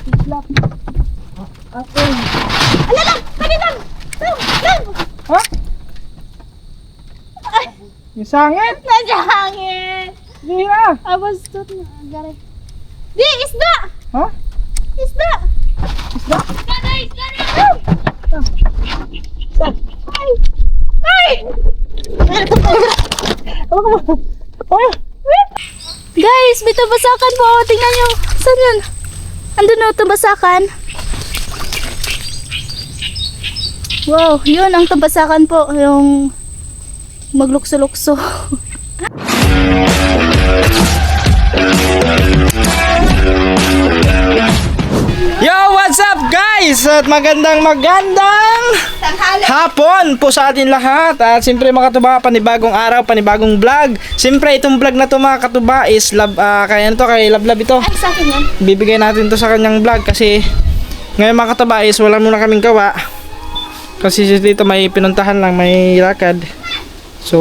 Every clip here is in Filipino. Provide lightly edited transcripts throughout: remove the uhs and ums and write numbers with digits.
Islap. Ako. Ala lang! Kani lang! Lang! Ha? Yung sangit? Nadya hangin! Hindi na. Abastot na. Gari. Di! Isda! Ha? Isda! Isda? Garay! Garay! Ay! Ay! Oh, Guys, may tabasakan po. Tingnan nyo. Saan yun? Andun na tabasakan. Wow, yun ang tabasakan po. Yung maglukso-lukso. yo, what's up guys? At magandang hapon po sa atin lahat. At siyempre mga katuba, panibagong araw, panibagong vlog. Siyempre itong vlog na to mga katuba is kay Lablab ito. Ay, sa akin yan. Bibigay natin to sa kanyang vlog kasi ngayon mga katuba is wala muna kaming gawa. Kasi dito may pinuntahan lang, may lakad. So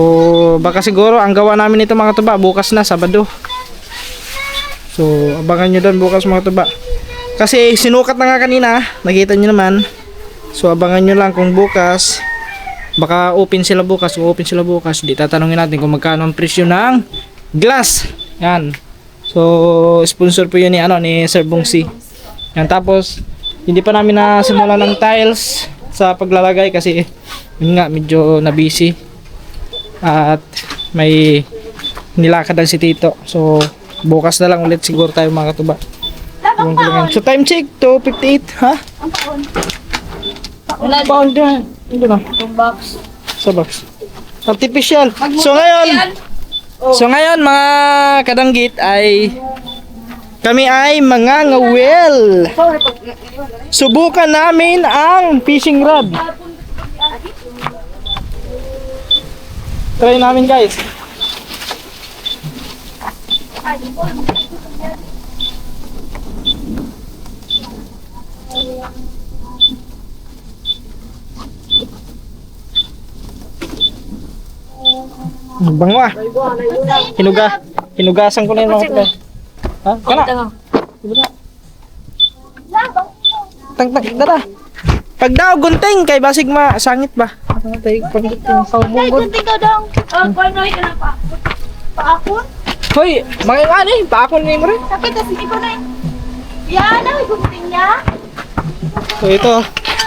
baka siguro ang gawa namin ito mga katuba bukas na, Sabado. So abangan nyo doon bukas mga katuba. Kasi sinukat na nga kanina, nakita nyo naman. So abangan nyo lang kung bukas, baka open sila bukas. Kung open sila bukas, di tatanungin natin kung magkano ang presyo ng glass. Yan. So sponsor po yun ni Sir Bongsi. Yan, tapos hindi pa namin nasimula ng tiles sa paglalagay kasi yun nga medyo na busy. At may nilakad si Tito. So bukas na lang ulit siguro tayo mga katuba. So time check, 2:58, ha? Ang paon. Pound yan. Ito na. Itong box. Sa box. Artificial. So ngayon mga kadanggit ay kami ay mga ngawel. Subukan namin ang fishing rod. Try namin guys. Bango ah. Hinugasan ko na yung mga kapatid. Ha? Kana? Tang, dara. Pag daw gunting kay basig sangit ba? Tay pag Ay, gunting ka dong. Paano yun na pa? Paakon? Hoy, mga ani, paakon ni mo rin. Sakit kasi hindi ko na yun. Yan, ang gunting niya. So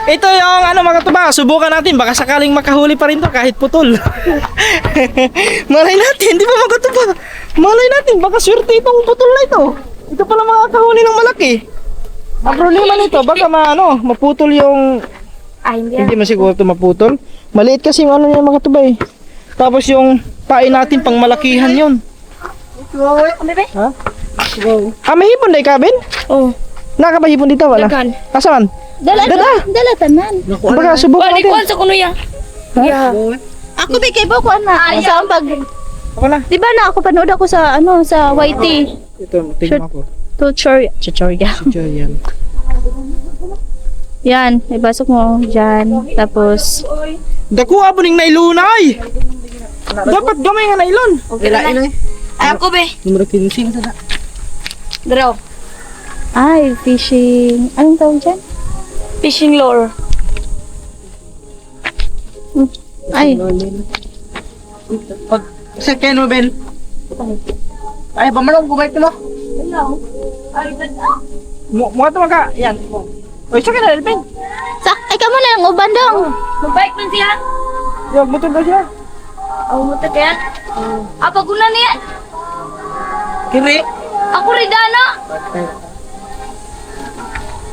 ito yung mga katuba, subukan natin baka sakaling makahuli pa rin to kahit putol. Malay natin, di ba mga katuba? Malay natin, baka swerte itong putol na ito. Ito pala makakahuli ng malaki. Ang problema nito, baka maputol yung... Ay, Hindi masiguro ito maputol. Maliit kasi yung niya mga katuba eh. Tapos yung pain natin pang malakihan yun. Ha? May hipon na ikabin? Oh. Nakapahipon dito wala? Dagan. Asan? Dala tanan. Baka subukan natin. Kuan sa kuno ya. Ha? Ako ba kay Boko na? Sa pag Ako na. Di ba na ako panood ako sa sa YT Ito, tingnan ko. tutorial. Yan. Yan, ibasok mo diyan. Tapos Dako aboning nailunay. Dapat gamay nga nailon. Ay, ako be. Numero 15 sada. Draw. Ay, fishing. Anong tawag dyan? Fishing lure. Ay. Pag sa keno ben. Ay, pamanong gumay ko mo. Hello. Ay, Mo to maka. Yan. Oy, sa kena ben. ay kamo na lang uban dong. Mabike man siya. Yo, motor ba siya? Oh, muta kaya. Apa guna niya? Kiri. Ako rin dana.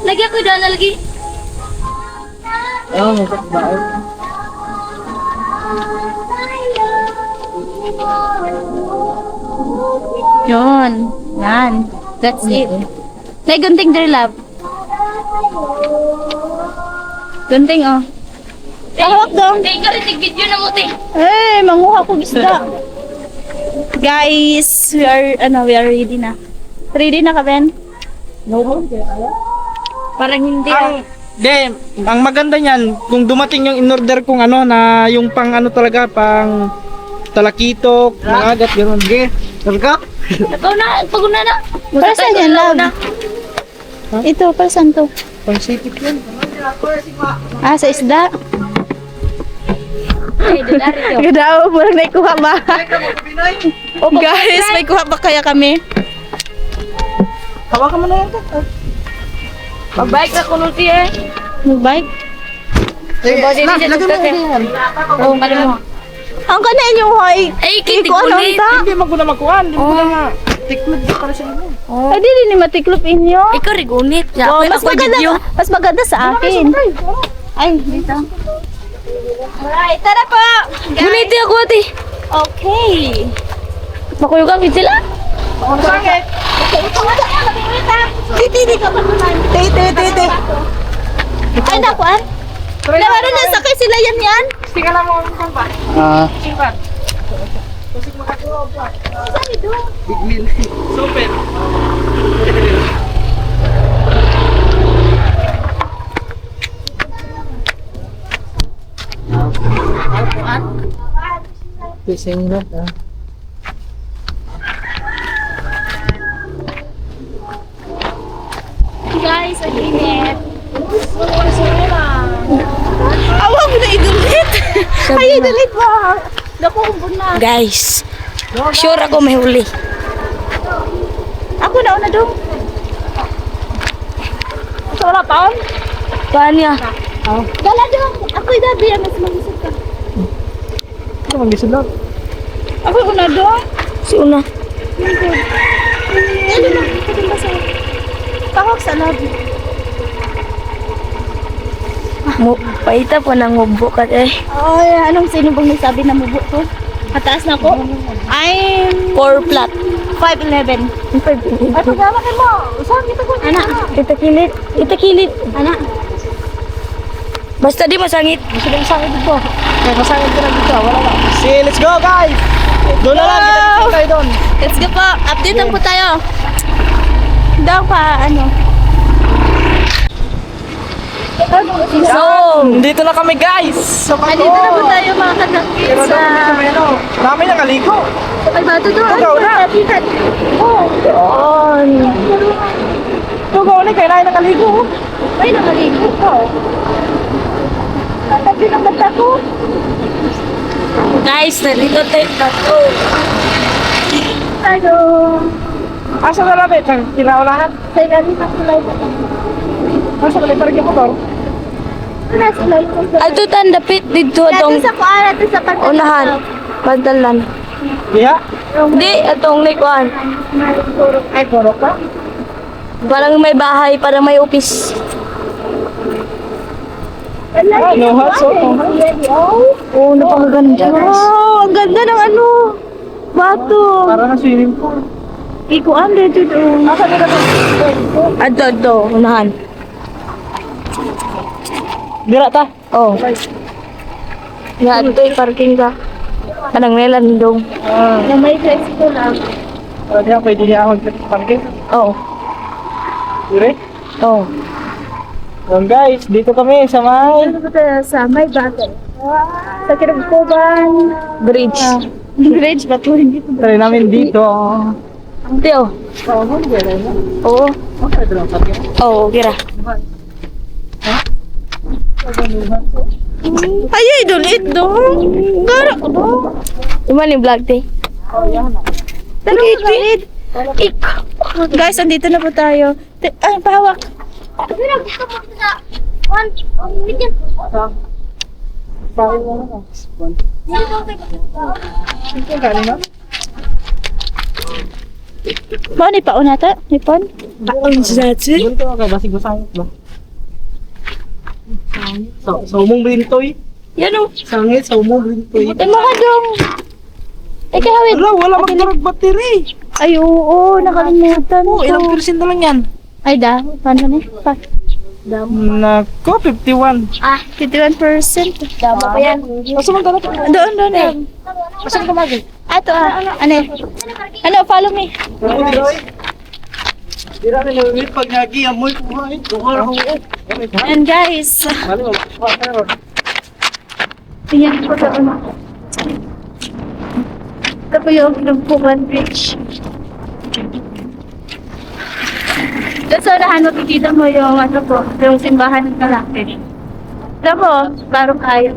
Lagi ako dana lagi. Oh, masuk ba? Yun. Yan. That's it. Nay, gunting there, love. Gunting, oh. Hawak dong. Hindi ka rin video na mo, te. Eh, manguha ko isda. Guys, we are ready na. Ready na ka, Ben? No. Parang hindi. Ang maganda niyan, kung dumating yung in-order kong na yung pang talaga, pang talakitok, mangagat, gano'n. Talaga? Ikaw na, paguna na. Para saan yan, love? Ito, para saan to? Pansipit yan. Ah, sa isda. Gadaw, parang naikuha ba? Guys, may kuha ba kaya kami? Hawakan mo na yan. Mag-bike na kuno siya. Mag-bike? Lagyan mo na yan. Oh, ano mo? Ang kanin yung hoy. Ay, Iko ano kitig ta? Hindi maguna magkuhan. Hindi mo na tiklod ka para sa inyo. Ay, di ni matiklop inyo. Ikaw rigunit. Oh, Dapat mas ako maganda, video. mas maganda sa akin. Ay, dito. Alright, tara po. Gunit ako ate. Okay. Makuyugang sila. Sakit. Titi ka ba naman? Titi. Ay, nakuan? Naman na sakay sila yan. Tika lang mo ang ba? Simpan. Kasi makakuha pa. Saan ito? Big meal. Super. Fishing rod Guys, ang init. Awa mo na idulit. Ay, idulit ba? Naku, humbon na. Guys, sure ako may huli. Ako na una dong. Sa wala pa on? Paan niya? Dala dong. Ako'y dabi yan. Mas mag-isip ka. Ano mag-isip lang? Ako una dong. Si Una. Ano na? Ito ba sa... Pakok sa lobby. Paita po ng mubo ka eh. Ay, anong sino bang nagsabi na mubo ko? Kataas na ako? I'm 4 flat. 5'11". Ay, pagkamakin mo. Saan kita ko? Anak. Itakilid. Itakilid. Anak. Basta di masangit. Gusto lang sangit dito. Kaya masangit ko na dito. Wala lang. See, let's go guys! Doon na lang. Kita tayo doon. Let's go po. Update lang po tayo. Daw pa, ano. So, Dito na kami guys! Sa bato! Dito na po tayo mga kadakit Pero sa... doon sa may ano. Dami na kaligo. Ay, bato doon. Ikaw na. Oh, on. Ikaw ulit kayo na nakaligo. ay, nakaligo ko. Natabi ng mata ko. Guys, nandito tayo na to. Ano? Asa na natin? Sa kinaulahan? Sa ilalim ng kulay ko. Asa na natin? Parang yung motor? Nasa ilalim ng kulay. Ato tan dapit dito Natin atong sa kuan, natin sa pagkakasal. unahan. Padalan. Diha? Di, atong likuan. Ay, puro ka? Parang may bahay, parang may office. Ah, no hats, oh. Oo, napakaganda guys. Wow, ang ganda ng ano. Bato. Para na swimming pool. Ikuan dito doon. Ato, unahan. Dira ta? Oh. Nga, ito parking ka. Kanang melan dong. Na may tricycle lang. Para diha, pwede niya ako mag-parking. Oh. Dire? Oh. So guys, dito kami sa may... Ano ba tayo sa may bato? Sa Kinagkuban. Bridge. Bridge ba ito? Hindi ito. Try namin dito. Teo. Oo. Okay, ito lang sabi. Oo, gira. Ay, idol, ito. Gara ko do. Iman yung vlog, te. Pero galit. Guys, andito na po tayo. Ay, pahawak. Bakit mo na? Ito galing na? Ba, ni pauna ta? Ni pon? Ang sati. Ganito ka, basig masangit ba? Sa umong brintoy. Yan o. Sangit, sa umong brintoy. Eh, mga dong. Eh, kahawid. Wala magdarag battery. Ay, oo, nakalimutan Oh, ko. ilang percent na lang yan? Ay, da. Paano na? Nako, 51. Ah, 51%. Dama pa yan. Asa man talaga? Doon eh. Asa ka magi? Ato ano? Ano, follow me. Dira rin yung pag nagi amoy kuha eh. Duhar ako. And guys, Mali mo. Pero tingnan ko doon. Ito po yung Pinagkuban Bridge. Doon Doon sa unahan, makikita mo yung ano po, yung simbahan ng kalapit. Alam mo, parang kaya.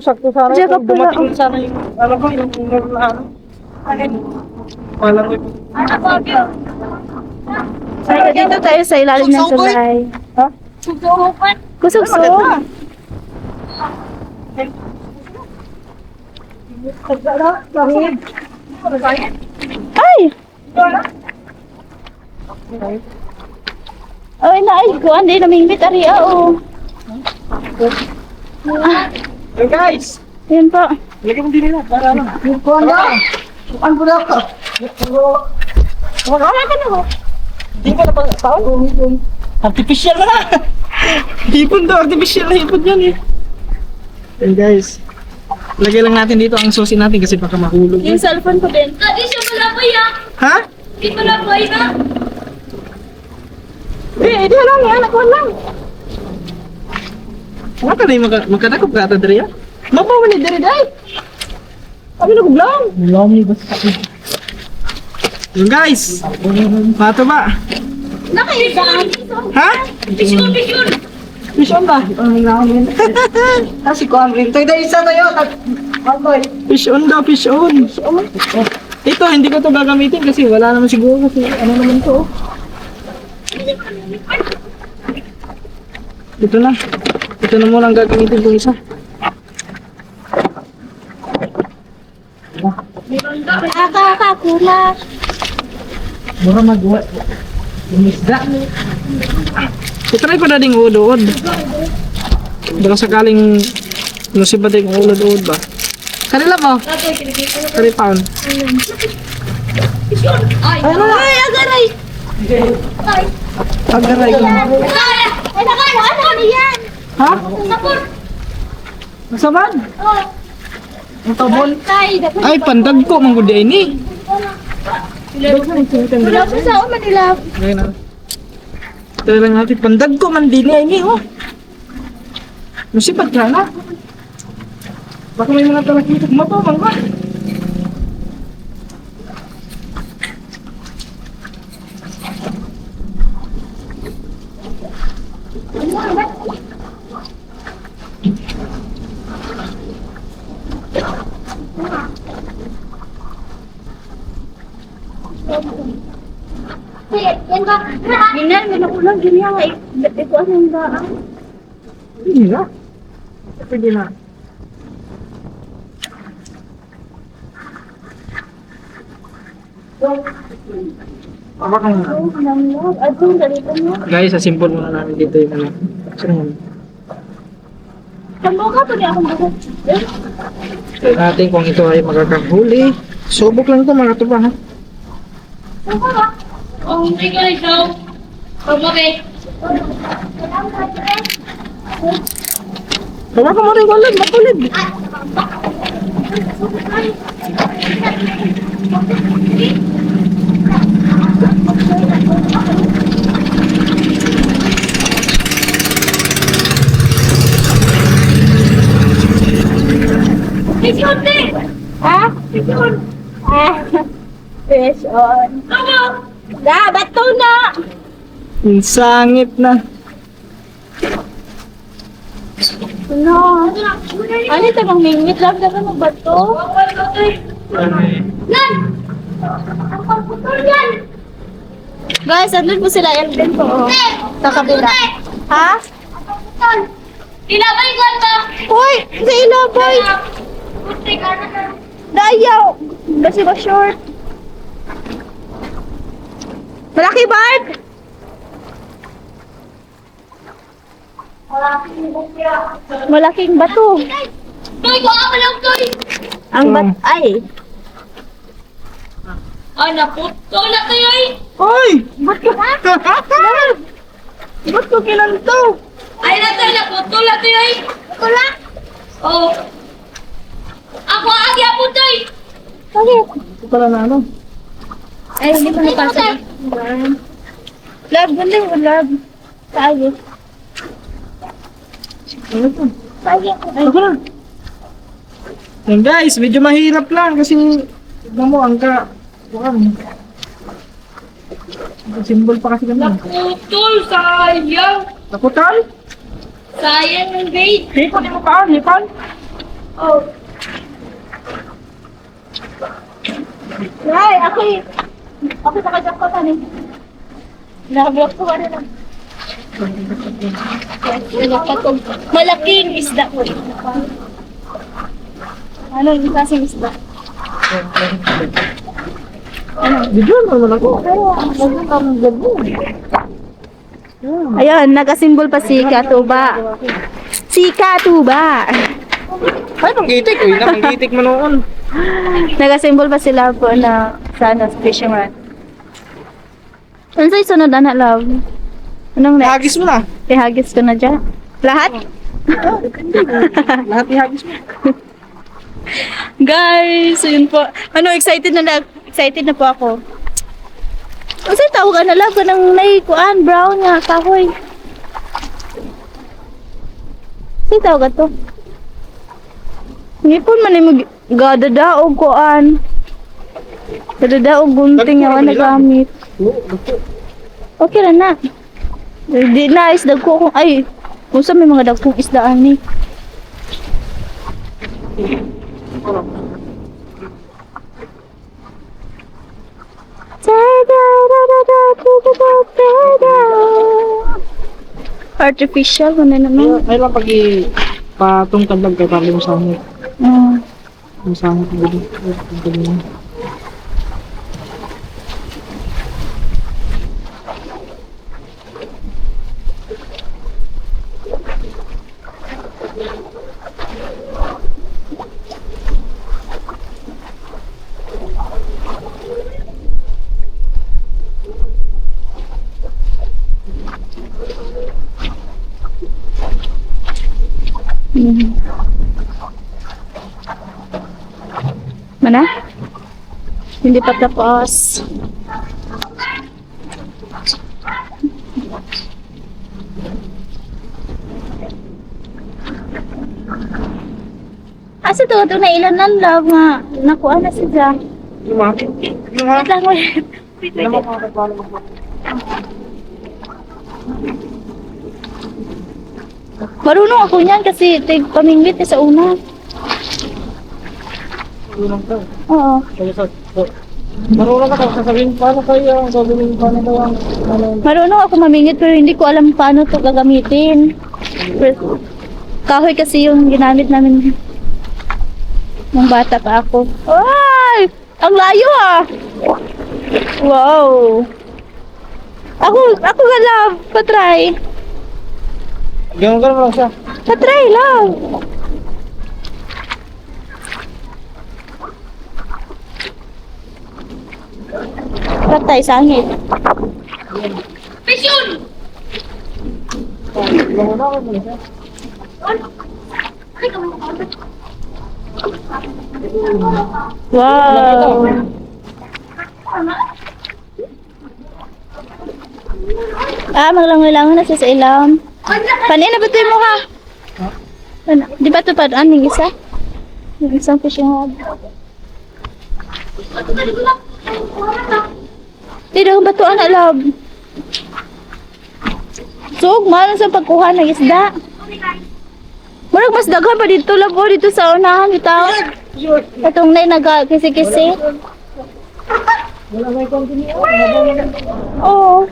Sakto sana Diyan ka kung pala, dumating sana yung, alam ko, yung ano. Alam ko yung... Ano po, yun? Ay, dito tayo sa ilalim ng tulay. Ha? Susuhupan. Kusugso. Ay! Ay, naay ko. Hindi namimit. Ariya, oh. Hey guys! Yan po. Lagyan mo din nila para ano. Yung kuhan na! Kuhan ko na ako. Wala ka na, oh. Hindi ko na pang taon. Artificial na! Hipon daw, artificial na hipon yan eh. Hey guys. Lagay lang natin dito ang susi natin kasi baka mahulog. Yung cellphone ko din. Di siya malapay, ah. Ha? Di malapay, na. Di lang yan, nakuha lang. Wala ka na yung magkadakop ka ata diri ah. Mabaw man ni diri day. Kami nagublang. Wala mo basta. Yung guys. Pato ba? Nakita. Ha? Picture, picture. Fish on ba? Kasi ko amrin. Toy dahil isa tayo. Fish on daw, fish on. Ito, hindi ko to gagamitin kasi wala naman siguro kasi ano naman to. Oh. Ito na. Ito na muna ang gagamitin kong isa. Nakakakulat. Mura magawa. Umisda. Itry ko na ding uod-uod. Baka sakaling nasiba ding uod-uod ba? Kanila mo? Kari pound. Ay, agaray. Pag-aray ko. Ay, ano yan? Ha? Sapor. Masaban? Oh. Ang tabon? Tay, Ay, pandag ko. Manggudi ini. wala ko sa Manila. Ngayon na. Tara lang natin. Pandag ko man din ini. Oh. Masipag ka na. Baka may mga talakita. Mapamang ka. Minal, may nakulang ganyan. Ito anong daan? Hindi na. Pwede na. Aba kang... Adong ganito mo. Guys, simple muna namin dito yung ano. Saan yun? Sambo ka pa niya akong buhok. Tignan natin kung ito ay makakahuli. Subok lang ito mga katuba ha. Sambo ka? Oh, ikaw na ikaw. Pagmabi. Bawa ka mo rin kulid, makulid. Fish on, te! Ha? Fish on. Fish on. Tama! Da, bato na! Ang sangit na. No. Ano ito bang mingit lang na mo bato? Yan! Ang pagputol yan! Guys, andun po sila Elden po. Oh. Sa kabila. Ha? Ilabay ka ba? Hoy! Sa ilabay! Dayaw! Basi ba short? Malaki Bart! Malaking bato. Toy, ko ako lang, Toy! Ang ay! Ay, naputol na tayo eh! Oy! Ba't ka? Ba't ko kinanto? Ay, naputol na tayo eh! Putol na? Oo. Ako ang agyapon, Toy! Bakit? Ito pala na ano? Ay, hindi ko napasok. Lab, ganda yung lab. Sagi. Ano ito? Sagi. Ako na. Yan guys, medyo mahirap lang kasi tignan mo ang ka... Bukan. Simbol pa kasi kami. Naputol, sayang. Nakutan? Sayang yung bait. Hipon mo pa, hipon. Oh. Ay, ako nakajak ko man eh. Nakablock ko ka na. Malaking isda ko. Ano yung klaseng isda? Video naman ako. Ayun, nakasimbol pa si Katuba. Si Katuba. Ay, manggitik. Uy, na, manggitik mo noon. Nakasimbol pa sila po na sana sa fishing rod. Ano sa'yo sunod, anak love? Anong next? Hagis mo na. Ihagis ko na dyan. Lahat? Lahat ihagis mo. Guys, yun po. Ano, excited na po ako. Kasi tawagan na lang ko ng naikuan, brown nga, kahoy. Kasi tawagan to. Ngipon man yung gadadaog kuan. Gadadaog gunting nga wala gamit. Okay na na. Di na isdag ko kung ay kung sa may mga dagkong isdaan ni. Artificial man na naman. Ay lang pag patungkad lang kay para yung sangit. Yung sangit mo dito. Mana? Hindi pa tapos. Asa to na ilan ng love nga nakuha na siya. Yung mga. Wait lang, wait. Yung mga kakapalo mo. Marunong ako niyan kasi pamingwit sa una. Marunong ka. Oo. Marunong ka sasabihin paano kayo, sabihin paano daw ang Marunong ako mamingit pero hindi ko alam paano to gagamitin. Kahoy kasi yung ginamit namin nung bata pa ako. Ay! Ang layo ah! Wow! Ako nga love, patry. Ganun mo lang siya. Patry lang. Patay, sangit. Pisyon! Ganun ako mo siya. Wow! Maglangoy-langoy na siya sa ilam. Kanina ba ito mo ha? Ano? Di ba ito pa aning isa? Yung isang fishing rod. Di daw ba ito anak love? Sug, malang sa pagkuha ng isda. Murag mas daghan pa dito labo dito sa unahan bitaw. Itong nay nagkisi-kisi. Wala may continue. Oo.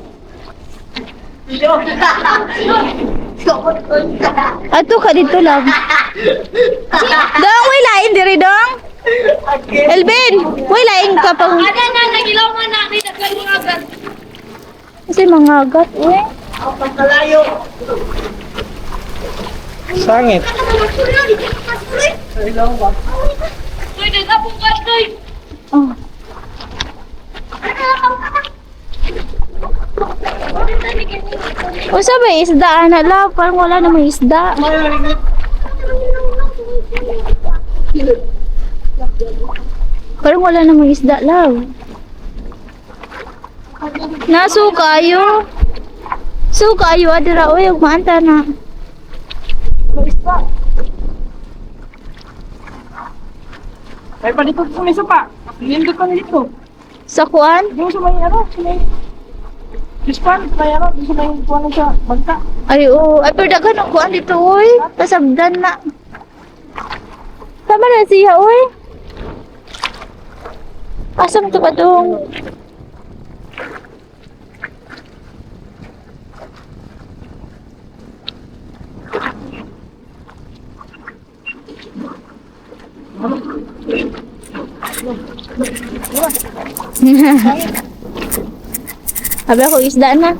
Ato ka dito lang. Dong, way lain diri dong. Elvin, way lain ka pang Ada na, nagilaw nga na. May nagkaroon mga agad. kasi mga agat eh. Sangit. Uy, nagapong kastoy. Oh. O sa may isda anak lang, parang wala namang isda. Parang wala namang isda lang. Nasukayo. Sukayo adira oy ug maanta na. Ay pa dito sa may sopa. Nindot pa dito. Sa kuan? Yung sa may ano, sa may Dispan, kaya na, gusto na yung kuha sa bangka. Ay, oo. Ay, pero daghan ang kuhan dito, uy. Pasabdan na. Tama na siya, uy. Asam to ba dong? Sabi ako, isda na.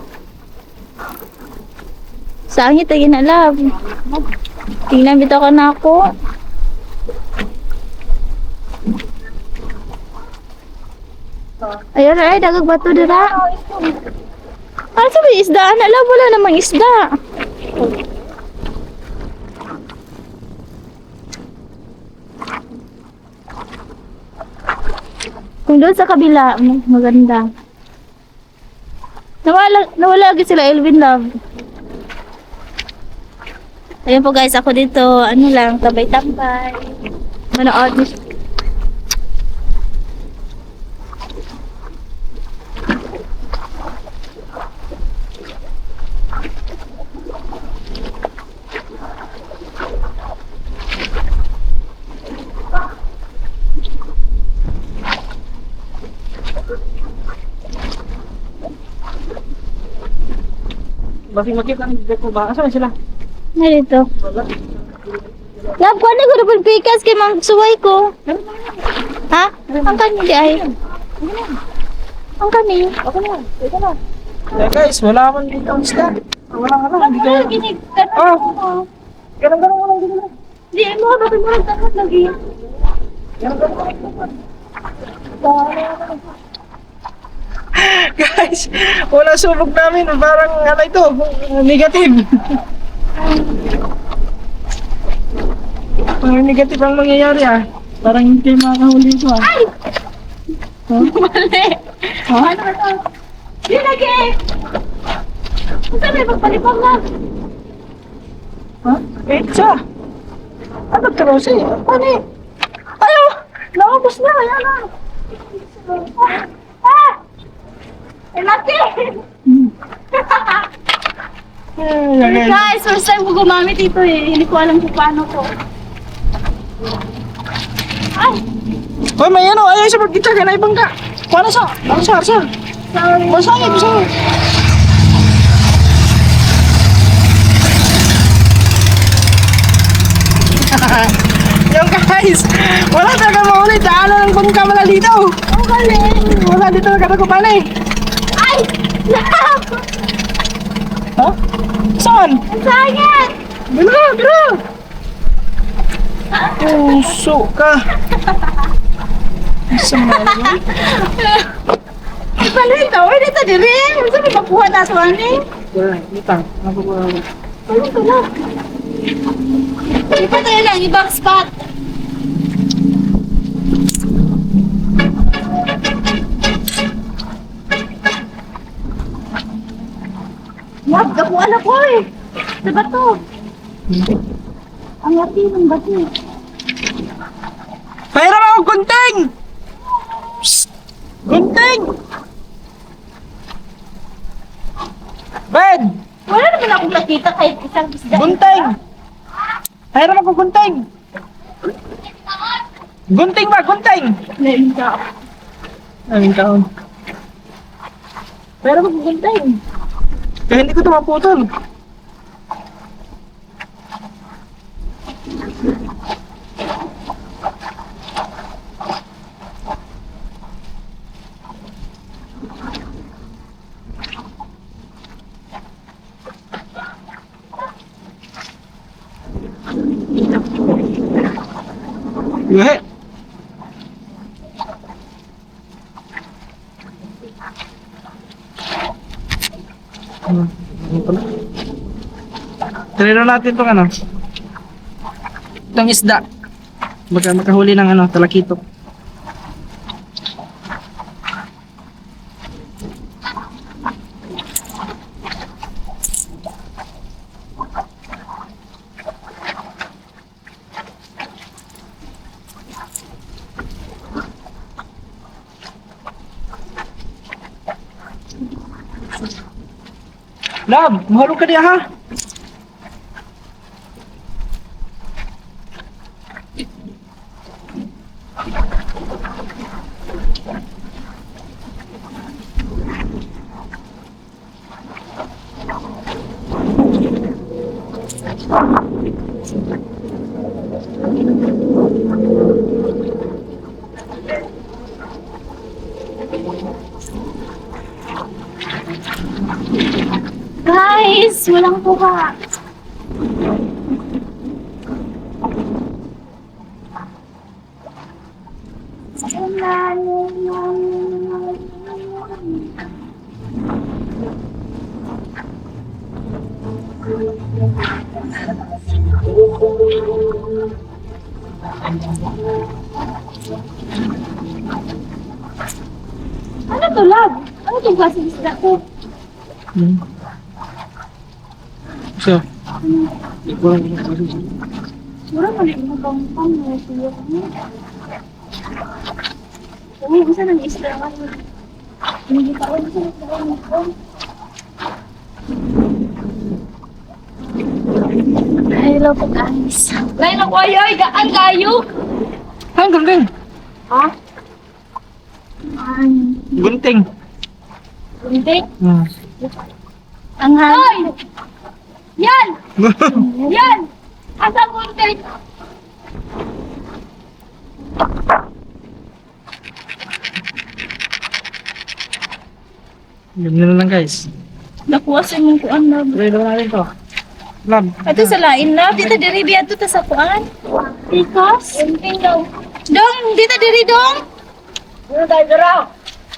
Sangit, ay ginalab. Tingnan bitaw ka na ako. Ayun, ay, dagag bato dira. Ano sabi, isda? Alam, wala namang isda. Kung doon sa kabila, maganda. Nawala agad sila, Elvin Love. Ayun po guys, ako dito, ano lang, tabay-tambay. Manood. Basi makita ng ko ba? Asan sila? Narito. Love, kuha na ko na pikas kay mang suway ko. Ha? Ang kani di ay. Ang kani. Ako na. Ito na. Eh guys, wala man dito ang isda. Wala nga lang. Hindi ka. Ginig. Oh. Ganun wala dito. Di mo ba mo tangat lagi. Guys, wala subok namin. Parang ano ito, negative. Parang negative ang mangyayari ah. Parang hindi makahuli ito ah. Ay! Mali. Ano ba ito? Di lagi. Saan may magpalipang na? Ha? Pizza. Ano ito, Rosie? Ano eh? Ayaw! Naubos na, ayan na. Ah! Eh, laki! Guys, first time ko gumamit ito eh. Hindi ko alam kung paano to. Ay! Hoy, may ano, ayaw sa pagkita, kaya na ibang ka. Kuha na sa, Arsa. Sorry. Masangit. Yung guys, wala talaga mahuli. Daanan ng bangka malalito. Ang galing! Wala dito nagkatagupan eh. Ay! Love! Ha? Saan? Ang sayang! Bira. Puso ka. Sama na. Palito! Uy, dito diri! Saan may makuha na ito, ani? Litang. Ano ito na? Iba tayo lang, ibang spot. Love, gapuan ako eh. Sa bato. Ang laki ng bato. Pairam ako gunting! Psst! Gunting! Bed! Wala naman akong nakita kahit isang isda. Gunting! Pairam ako gunting! Gunting ba? Gunting! Ngayon ka. Aming taon. Pairam ako gunting! Kaya hindi ko ito maputol. Yuhe! Trino natin itong ano. Itong isda. Baka makahuli ng ano, talakito. Love, mahalo ka diya ha. Guys, walang buka. Ano to, love? Ano itong klaseng isda ko? So, Mura mali mo bang pang siya ko. Oo, isa nang isda ka. Hindi ka on sa ko. Hello po guys. Lain ako ay gaan kayo. ang gunting. Ha? Gunting. Hindi. Ang Hoy! Yan! Yan! Asa munti? Ganyan na lang guys. nakuha sa mong kuan na. Try daw natin to. Love. Ato sa lain na, dito diri biya to ta sa kuan. Because Gunting daw. dong, dito diri dong. Ano tayo daraw?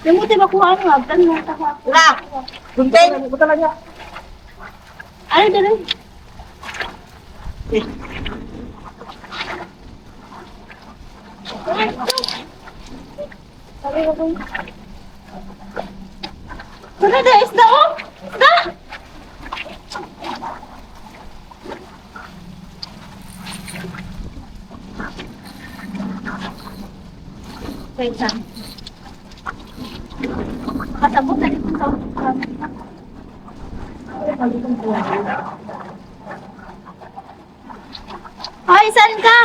Yung mo tayo makuha ang abdan mo ta. La! Gunting! Ano diri? Ano da isda oh? Isda! Wait lang. Kasabot na dito sa Ay, saan ka?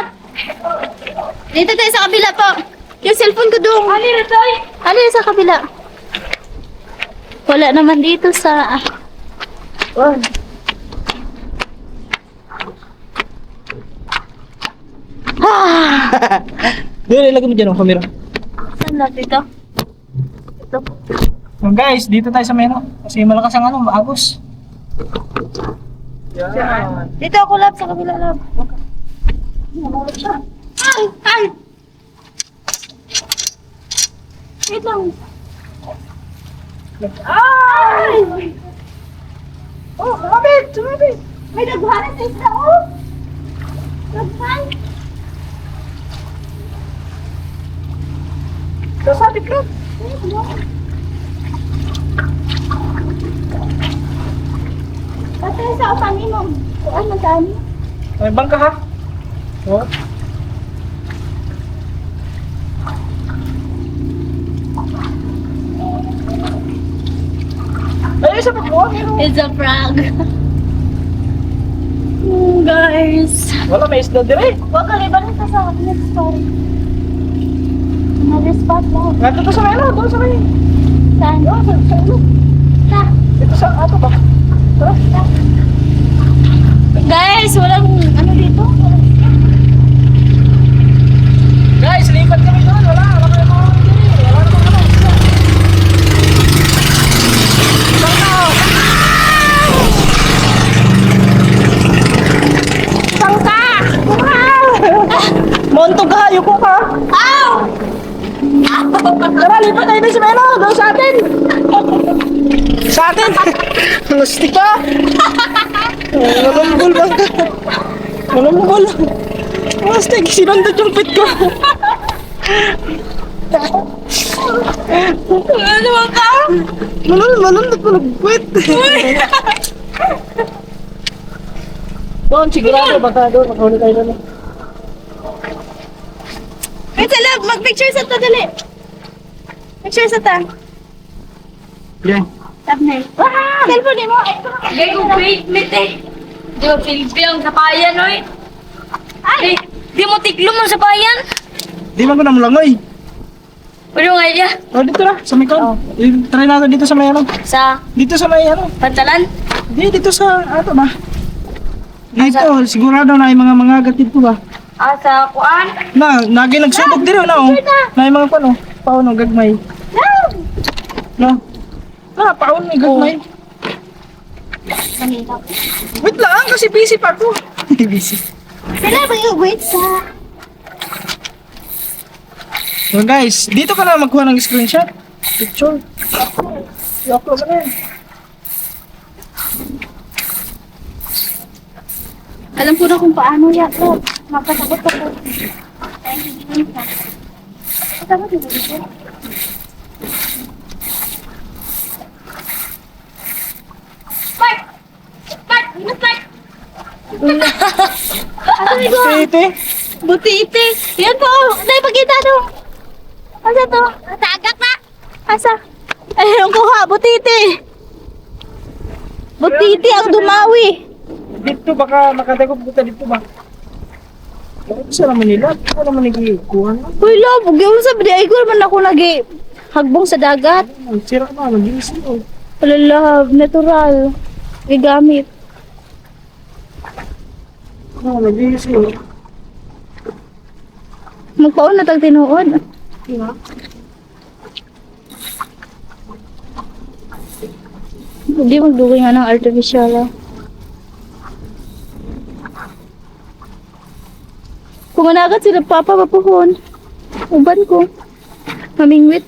Dito tayo sa kabila po. Yung cellphone ko doon. Ali na tayo! Ano yung sa kabila? Wala naman dito sa... Doon, ilagay mo dyan ang camera. Saan na dito? Ito. So guys, dito tayo sa meno. Kasi malakas ang ano, maagos. Dito ako lab sa kabila lab. Ay! Ay! Wait lang. Ay! Oh, sumabit! Sumabit! May daghanan sa isla, oh! Daghan! Sasabit ka. Pati sa utangin mo. Saan magkano? May bangka ha? Oh. Ay, isa pa po. It's a prank. Guys. Wala, may isda dire. Huwag kaliban ito sa next story. Another spot lang. Nga to sa meno, doon sa may. Saan? Sa ulo. Sa? Ito sa ato ba? Tara. Guys, walang ano dito. Guys, lipat kami doon. Wala kayo mga diri. Wala namang ano. Sangka! Monto ka, yuko ka. Ow! Tara, lipat tayo na si Melo. Doon sa atin. Sa atin. Lustig pa. Malumbol ba? Malumbol. Lustig, sinundot yung pit ko. Ano ba ka? Manundot ko nag-quit. Doon, sigurado. Baka doon, makahuli tayo doon. Wait, sa lab, mag-picture sa to, dali. Picture sa ta. Yeah. Thumbnail. Wow! Cellphone mo. Gay ko wait, mate. Di ba Pilipin ang sapayan, oy? Ay! Di mo tiklom ang sapayan? Di man ko na mulangoy. Pero nga iya, Oh, dito na, sa may kon. Try natin dito sa may ano. sa Dito sa may ano. pantalan. Di, dito sa, ano ba? Dito, sigurado na yung mga agat dito ba? Sa kuan. Nagi nagsubok dito na, oh. Na yung mga pano, paon, gagmay. No? Paon, may gagmay. Wait lang, kasi busy pa ako. Busy. Sila ba yung wait sa... So guys, dito ka na magkuha ng screenshot. Picture. I-upload mo na yan. Alam ko na kung paano yan. Mapasakot ako. Tama din dito. Mark! Mark! Minus Mark! Ano ito? Ito, Butiti. Yan po. Dahil pagkita doon. Asa to? Tagak na. Asa? Ayun ko ha. Butiti. Butiti ang dumawi. dito baka makadagog kita dito ba? Bakit sa naman nila? Ito naman nagikuhan. Uy, love. Huwag yun sabi di. Ay, ko naman ako hagbong sa dagat. Sira na, nag-iisip ko. Wala, love. Natural. Gagamit. Nag-iisip ko. Magpaon na tag tinuod. Hindi magdugay nga ng artificial. Kung managat sila papa mapuhon. Uban ko. Mamingwit.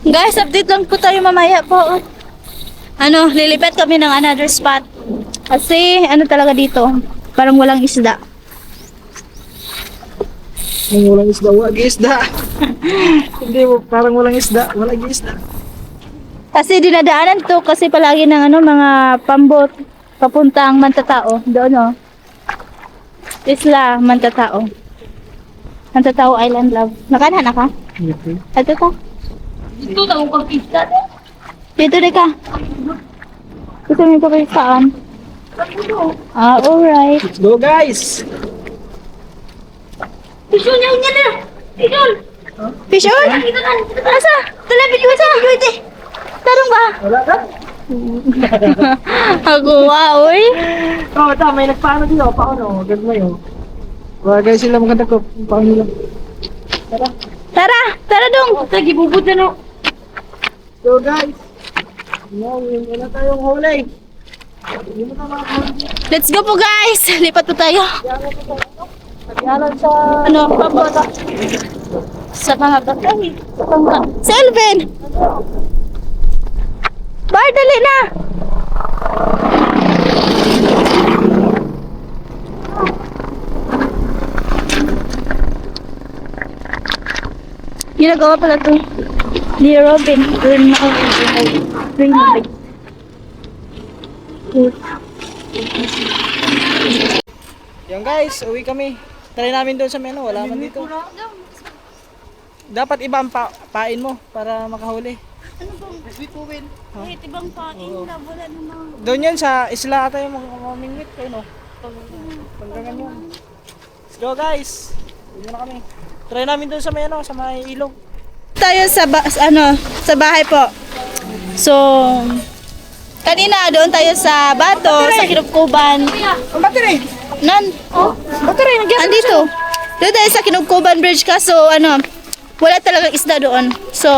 Guys, update lang po tayo mamaya po. Lilipat kami ng another spot. Kasi, talaga dito? Parang walang isda. Ang walang isda, walang isda. Hindi, parang walang isda, walang isda. Kasi dinadaanan to kasi palagi ng mga pambot papuntang Mantatao. Doon Isla Mantatao. Mantatao Island, love. Nakanan na ka? Okay. Ito ka. Dito na akong pagpista. Dito na ka. Gusto mo pa saan? Alright. Let's go guys! Piso niya niya na! Idol! Fish on? Dito na! Asa? Talabit ko sa beauty. Tarong ba? Wala ka? Ako, wow, uy. Oo, may nagpaano dito, paano, gagmay Wala guys sila maganda ko, paano nila. Tara dong. Lagi bubod na no! So guys, wala tayong huli. Hindi mo na makakahuli. Let's go po guys. Lipat po tayo. Yalan sa... Pabot. Sa mga batay. Selvin! Bar, dali na! Ginagawa pala to ni Robin. Green light. Yan guys, uwi kami. Try namin doon sa menu, wala man dito. Dapat iba ang pain mo para makahuli. Kahit ibang paing na wala namang. Doon yan sa isla ata yung mamingwit ko, no? Pagdagan yun. Let's go guys. Uwi na kami. Try namin doon sa menu, sa may ilog. Tayo sa bahay po. So, kanina doon tayo sa Bato, sa Kinubkuban. Ang battery! Battery, andito. Doon tayo sa Kinubkuban Bridge kaso wala talagang isda doon. So,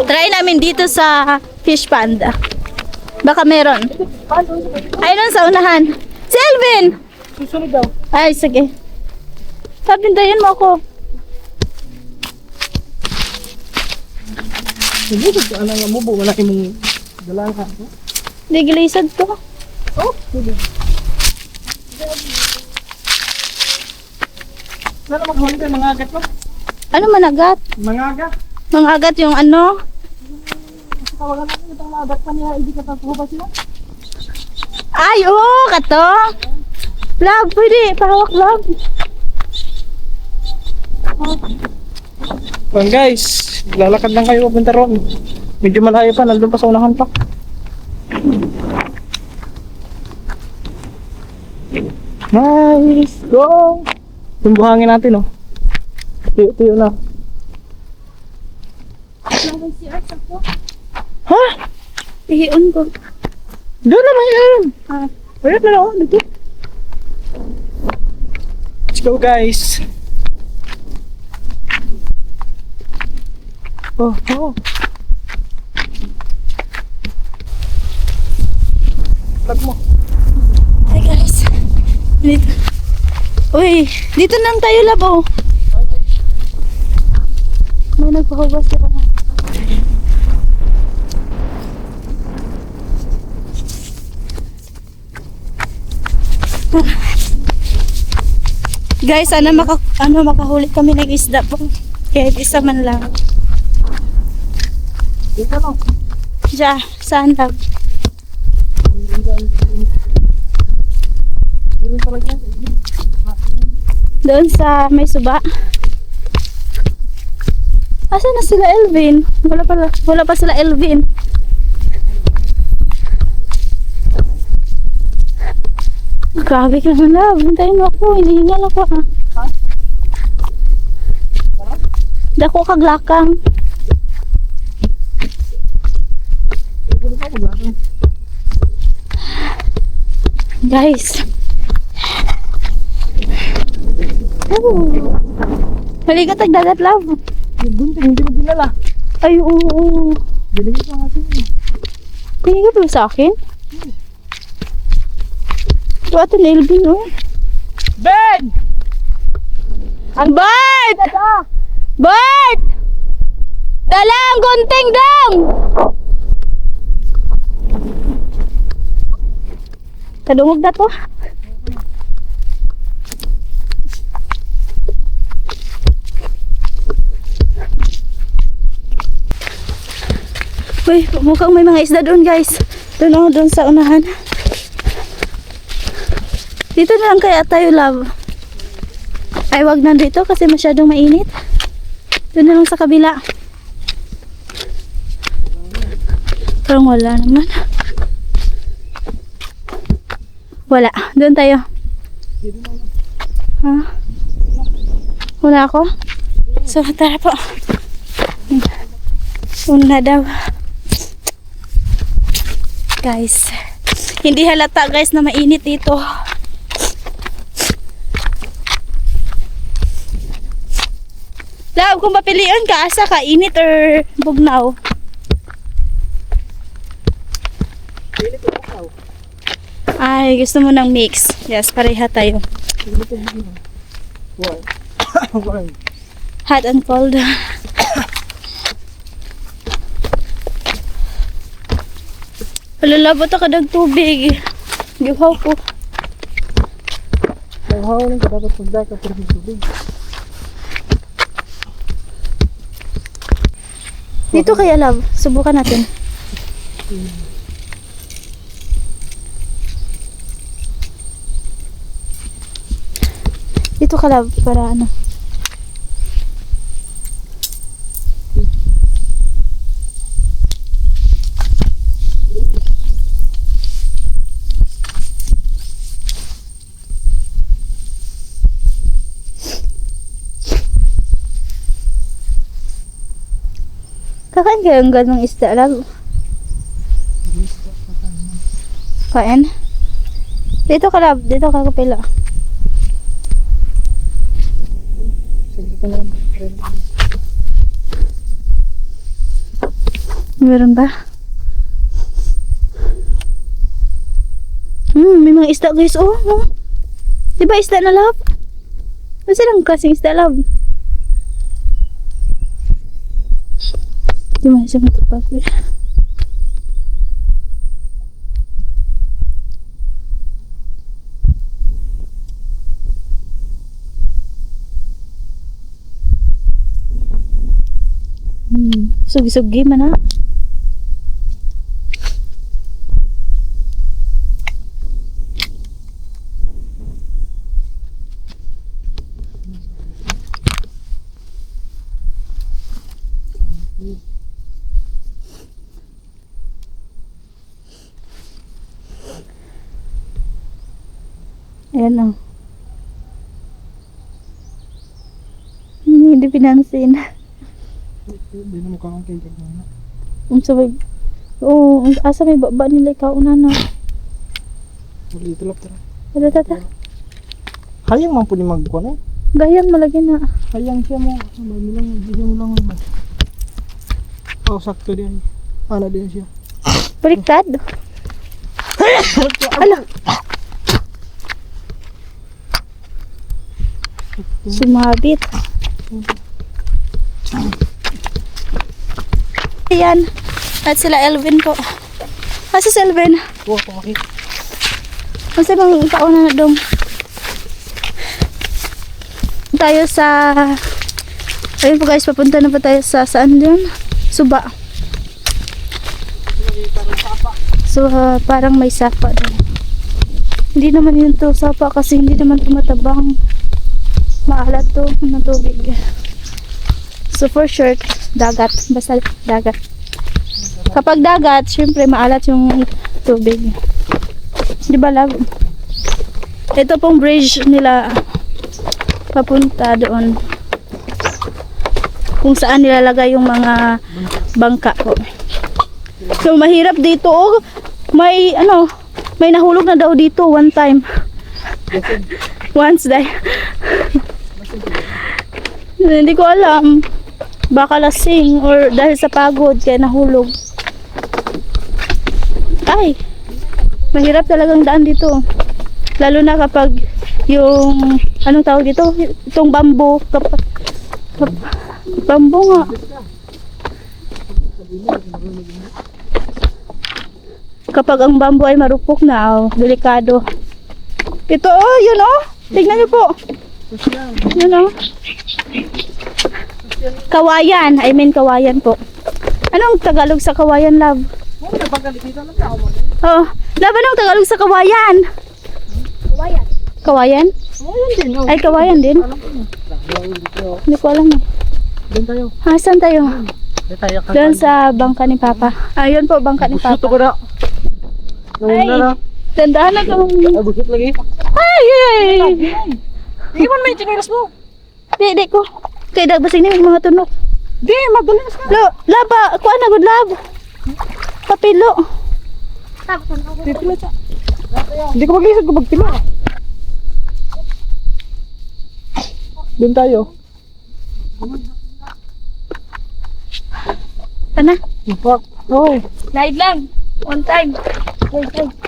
try namin dito sa Fish Panda. Baka meron. Ayun sa unahan. Si Alvin! Susunod daw. Ay, sige. Sabindayan mo ako. Hindi ko alam nga mo, wala mong dalang ka. Hindi gilisad to. Oh, hindi. Sana maghuli tayo mga agat mo. Ano managat? Mga agat. Mangagat yung Tawagan natin itong mga agat pa niya, hindi ka tatuwa sila. Ay, oo, kato. Love, pwede. Pahawak, love. Well guys, lalakad lang kayo papunta ron. Medyo malayo pa, nandun pa sa unahan pa. Nice! Go! Yung buhangin natin oh. Tuyo-tuyo na. Ha? Ihion ko. Doon naman yun! Ah. Ayun na lang oh, dito. Let's go guys! Oh, oh. Lag mo. Hi guys. Dito. Uy, dito lang tayo labo. May nagpahugas ka na. Guys, sana makahuli kami ng isda po. Kahit isa man lang. Dito lang. Diyan, saan lang? Doon sa may suba. Asan na sila Elvin? Wala pa sila Elvin. Grabe ka naman love. Hintayin mo ako. Hinihingal ako ha. Dako kaglakang. Guys. Oh. Halika tagdagat love. Yung gunting, hindi mo dinala. Ay, oo. Binigay ko nga sa'yo. Tingin ka sa akin? Ito ate na Elvin, oh. Ben! Ang Bart! Bart! Dala ang gunting dong! Kadungog na to. Uy, mukhang may mga isda doon guys. Doon oh, doon sa unahan. Dito na lang kaya tayo love. Ay wag nandito kasi masyadong mainit. Doon na lang sa kabila. Parang wala naman. Wala. Doon tayo. Ha? Wala ako? So tara po. Una daw. Guys, hindi halata guys na mainit dito. Love, kung mapiliin ka, asa ka, init or bugnaw? Ay, gusto mo ng mix. Yes, pareha tayo. Hot and cold. Palalabot ako ng tubig. Gihaw ko. Naghaw lang ka dapat pagdaka pero may tubig. Dito kaya love, subukan natin. Dito ka love, para ano. Kakain kayo ang ganong isda love? Kain? Dito ka love, dito ka kapila. Meron ba? May mga isda guys, oh. Oh. Diba isda na love? Ano silang kasing isda love? Di mo siya matapat. Sugi-sugi man na. Ayan o. Hindi pinansin. Hindi na mukha kang kaya na. Sabay, oo, asa may baba nila ikaw na na. Uli ito lang tara. Tata. Hayang man po ni magkuhan eh. Gayang malagi na. Hayang siya mo. Sabay mo lang. Hindi mo lang. Oh, sakto din. Ano din siya. Baliktad. Ala. Sumabit. Ayan. At sila Elvin po. Asa si Elvin? Oh, pumaki. Kasi bang taon na dong. Tayo sa... Ayun po guys, papunta na pa tayo sa saan yun? Suba. So, parang may sapa doon. Hindi naman yun to sapa kasi hindi naman tumatabang. Maalat to ng tubig. So, for sure, dagat. Basta dagat. Kapag dagat, syempre maalat yung tubig. Di ba, love? Ito pong bridge nila papunta doon. Kung saan nilalagay yung mga bangka po. So, mahirap dito. Oh, may nahulog na daw dito one time. Once day. Hindi ko alam. Baka lasing or dahil sa pagod kaya nahulog. Ay, mahirap talagang daan dito. Lalo na kapag yung, anong tawag dito? Itong bamboo. Bamboo nga. Kapag ang bamboo ay marupok na, oh, delikado. Ito, oh, yun, oh. Tignan niyo po. Yun, oh. Kawayan. I mean, kawayan po. Anong Tagalog sa kawayan, love? Oh, love, anong Tagalog sa kawayan? Kawayan. Kawayan? Ay, kawayan din. Hindi ko alam eh. Doon tayo. Saan tayo? Tayo Doon sa bangka ni Papa. Ayun po, bangka ni Papa. ko na. Ay, tandaan na kung... Busot lagi. Ay, ay! Hindi mo may chinilas mo. Di ko. Kaya dagbasing na yung mga tunok. Di, magaling ka. Laba, kuha na good lab. Papilo. Pipila siya. Hindi ko mag-isag ko magpila. Doon tayo. Sana? Oh. Laid lang. One time.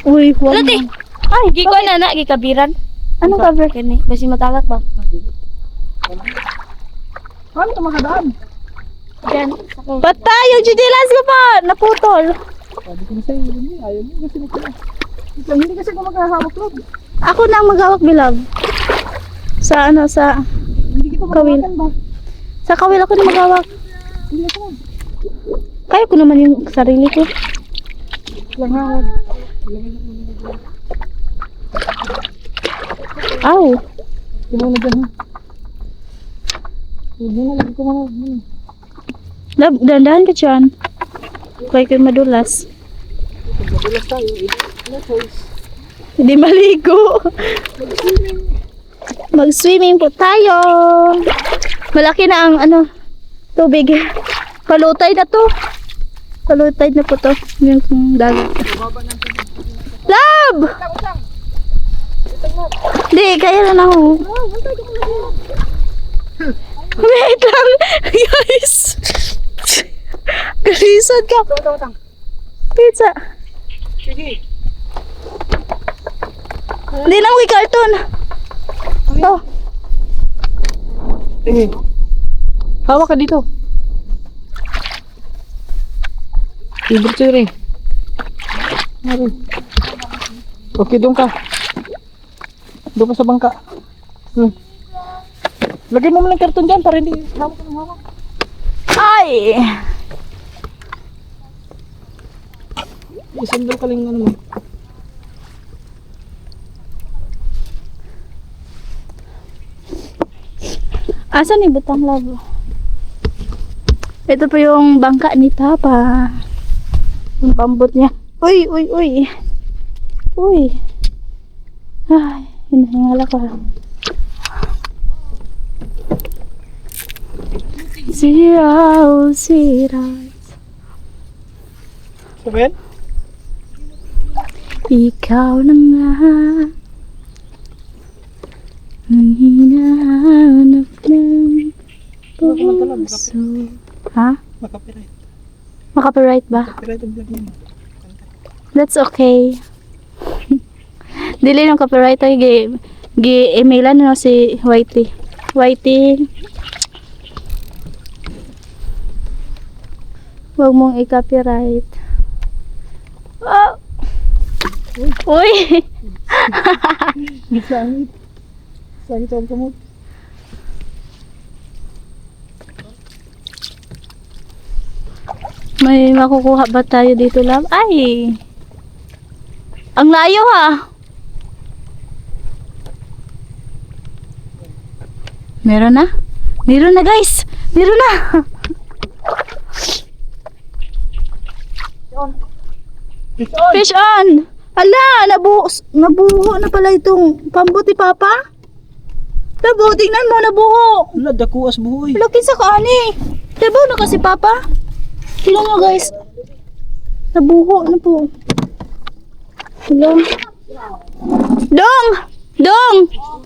Uy, huwag Lati. na. Ay, Gi ko na gikabiran. anong cover? Kani, basi matagak ba? Ano ito makadaan? Diyan. Patay, yung chichilas ko pa. Naputol. Sabi ko na sa'yo, hindi. Ayaw mo kasi nagpila. Hindi kasi ako maghahawak lang. Ako na ang maghawak, bilab. Sa ano, sa Hindi kita kawil. maghahawak ba? Sa kawil ako na maghawak. Hindi ako. Kaya ko naman yung sarili ko. Lang hawak. Aw. Tignan na dyan ha. Hindi na lagi ko mga. Lab, dandahan ka dyan. Kaya kayo madulas. Madulas tayo. No choice. Hindi maligo. Mag-swimming po tayo. Malaki na ang ano, tubig. Palutay na to. Palutay na po to. Yung dagat. Lab! Di, kaya na ako. Wait lang, guys. Galisod ka. Pizza. Sige. Hindi lang may cartoon. Oh. Sige. Hawak ka dito. Favorite sa'yo rin. Okay, doon ka. Doon ka sa bangka. Lagay mo ng karton dyan para hindi hawak ka ng hawak. Ay! Isandal ka lang ano mo. Asan ni butang labo? Ito po yung bangka ni Papa. Yung pambot niya. Uy, uy, uy. Uy. Ay, hinahingal ako. Zero, zero. Sabihin? Ikaw na nga ang hinahanap ng puso. Ha? Makapiright. Makapiright ba? Copyright ang vlog niya. That's okay. Dili ng copyright ay gi-emailan na si Whitey. Whitey. Huwag mong i-copyright. Oh. Uy! Sangit. Sangit ang kamot. May makukuha ba tayo dito, love? Ay! Ang layo ha! Meron na? Meron na guys! Meron na! Fish on! Ala! Nabuho na pala itong pambot ni Papa? Nabuho, tingnan mo, nabuho! Wala, dakuas buhoy. Laki sa kaani! Diba na kasi Papa? Tingnan nyo guys. Nabuho na po. Hello? Dong! Dong!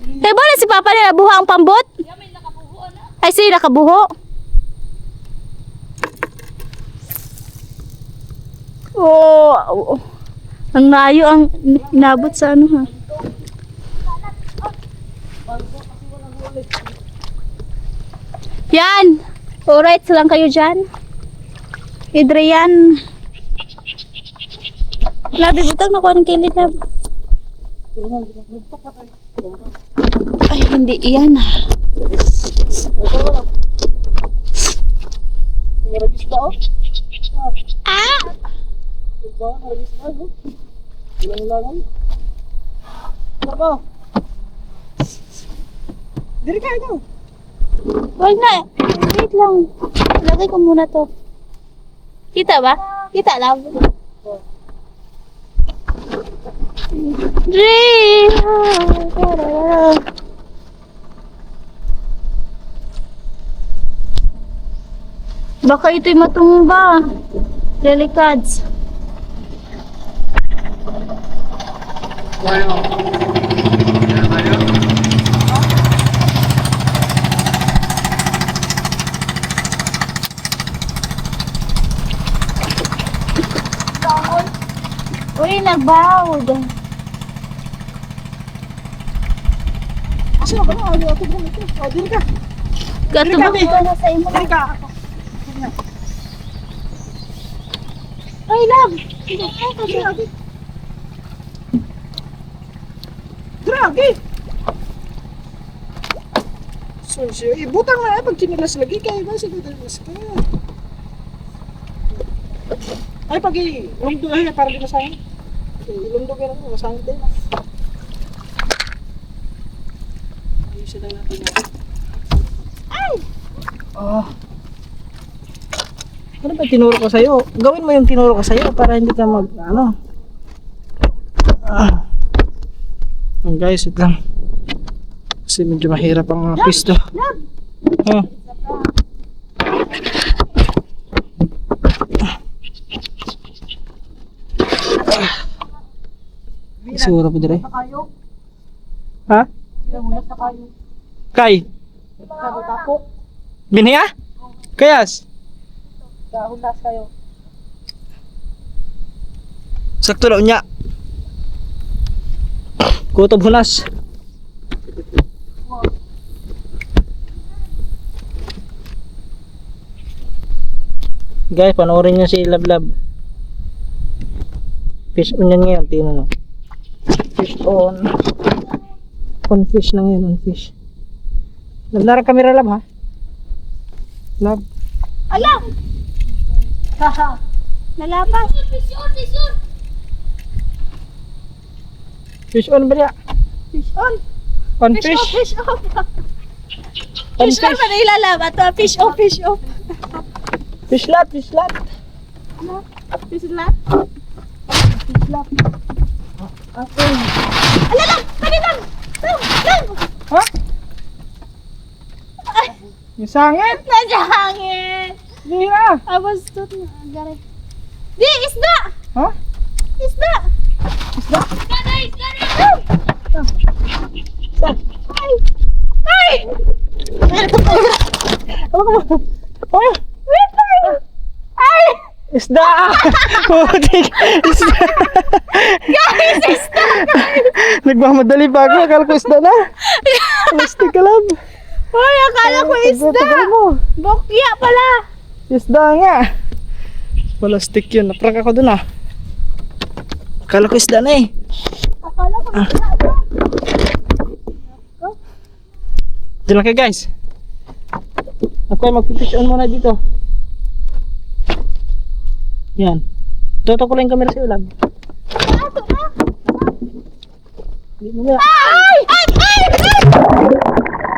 Diba na si Papa na nabuho ang pambot? Ay, si nakabuho. Oh, ang layo ang inabot sa ano ha. Yan! Alright lang kayo dyan. Adrian. Labi, butang nakuha ng kilid na. Ay, hindi iyan. Ah! Diri ka ito. Wag na. Wait lang. Lagay ko muna to. Kita ba? Kita lang. Dream. Baka ito'y matumba. Delicads. Uy, nagbawd. Asa ba na? Ako ba ito? Oh, diri ka. Gatubak ko na sa imo. Diri ka. Ay, love. Dragi. So, ibutang na pag kinilas lagi kay ba sige dalas ka. Ay pag ilungdo ay para di masayang. Ilungdo ka na masayang din. Ayusin lang natin. Ay! Oh. Ano ba tinuro ko sa'yo? Gawin mo yung tinuro ko sa'yo para hindi ka mag ano. Guys, wait lang. Kasi medyo mahirap ang pisto. Oh. Siguro po dire. Ha? Kay? Biniya? Kayas? Hundas kayo. Sakto daw niya. Kutob hunas. Guys, panoorin niyo si Lablab. Fish on yan ngayon, tingnan mo. Fish on. On fish na ngayon, on fish. Lab, narang kamera Lab ha? Lab. Alam! Haha. Nalapas. Fish on, fish on. Fish on ba niya? Fish on. On Fish fish. off, fish off. On Fish on fish. pa na ilalab. Ato, fish off, fish off. Fishlat, fishlat. Fishlat? Fishlat. Okay. Ala lang! Kani lang! Lang! Ha? Yung sangit. Nasa hangin! Hindi na. Abas to na. Gari. Di! Isda! Ha? Isda! Isda? Guys, guys! Isda. Ay! Ay! Ano ka ba? Oh, Wait lang! Ay! isda. Putik. Isda. Guys! Isda! Nagmamadali pa ako. Akala ko isda na. Plastic ka lang. Uy! Akala ko isda! Tagal mo. Bokya pala! Isda nga. Plastic yun. Naprank ako dun ah. Akala ko isda na eh. Akala ko isda ba? Diyan lang kayo guys. Ako ay mag-fish on muna dito. Yan. Tutok ko lang yung camera sa ulam. Ato na! Hindi mo na. Ay! Ay! Ay! Ay!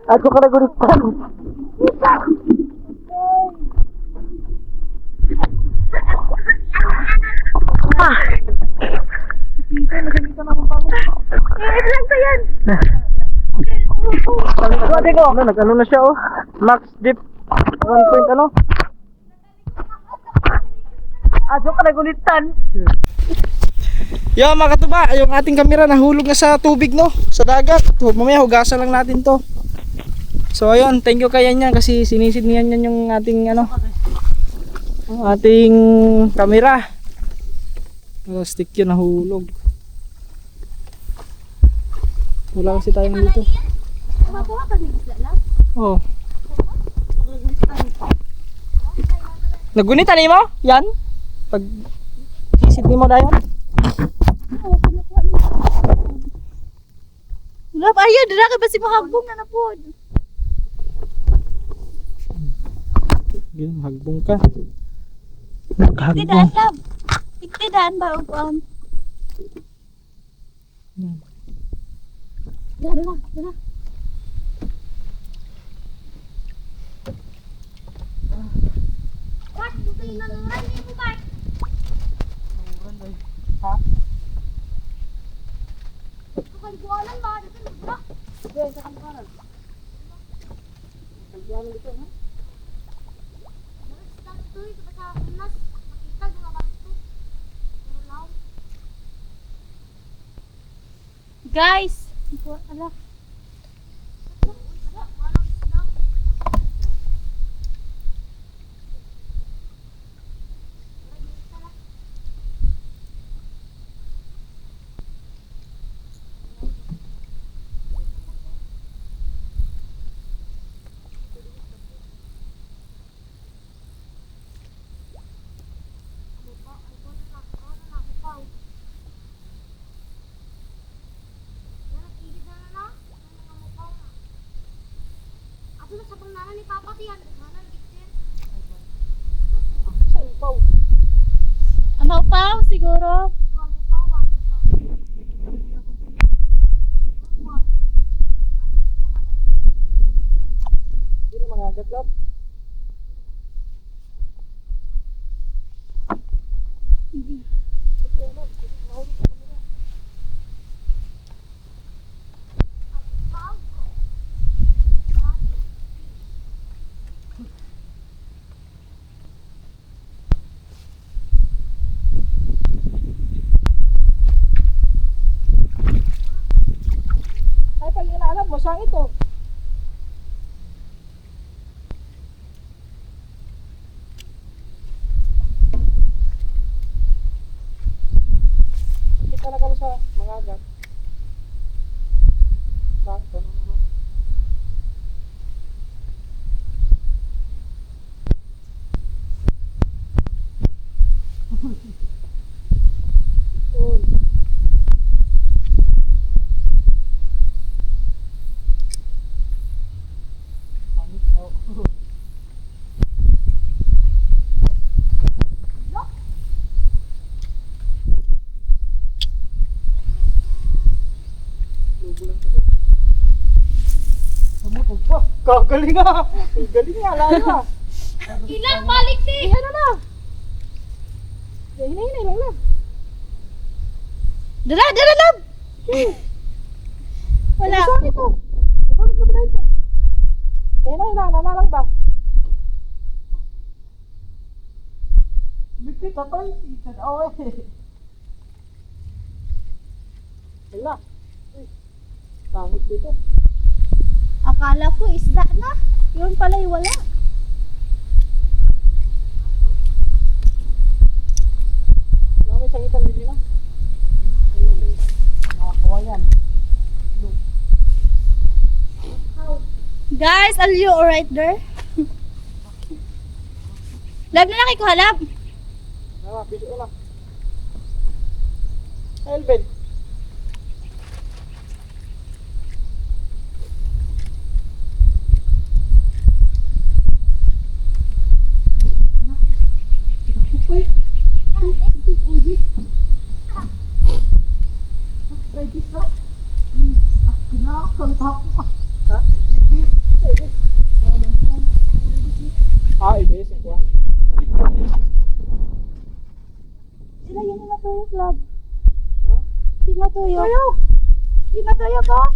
Ako ka nagulitan. Ilan ko yan? Sabi ko, nag-ano na siya oh. Max dip 1 point ano? Aso ka nagulitan. Yo mga katuba, yung ating kamera nahulog na sa tubig no, sa dagat. Mamaya hugasan lang natin to. So ayun, thank you kay Yan kasi sinisid niyan yung ating ano, ang ating kamera. Stick yun nahulog. Wala kasi tayong dito. Makakuha ka ng isla lang? Oh. Nagunitan mo? Yan? Pag sisid mo dayon? Wala pa ayaw, dira ka ba si mahagbong na napod? Yan, hagbong ka. Tidaan Hagbong. lang. Tidaan ba? Dara na, dara. Bart, buto yung nanuran niyo mo, Bart. Ha? Kaliguanan ba? Dito na ba? Sige, sa kanan. Kaliguanan dito, ha? Bart, lang ito. Ito ba sa kunas? Makita, mga bato. Pero lang. Guys! Ala. Ako na sa pangnana ni Papa tiyan. Mana nagigtin. Amaw pa siguro. Wag mo pa, wag mo pa. Hindi na mga agatlap. Saan ito? Kita na kami sa mga agat. Saan? Ganun naman. Uy. Pangit daw. Lubo lang ito. Sumutog pa. Kagaling nga. Galing nga. Lalo nga. Ilang balik di. Ano na? Hinay-hinay lang na. Dala, dala lab. Wala. Saan ito? Bakit na ba na ito? Hinay lang. Nanalang ba? Bigti tatay. Oh eh. Wala. Pangit dito. Akala ko isda na. Yun pala'y wala. Wala may sangitan dito na. Nakakuha yan. Guys, are you alright there? Lab na nakikuha, lab. Nawa, video lang. Elben. Ibis yung kuhan. Sila yun yung matuyok, lab. Ha? Di matuyok. Di matuyok, oh.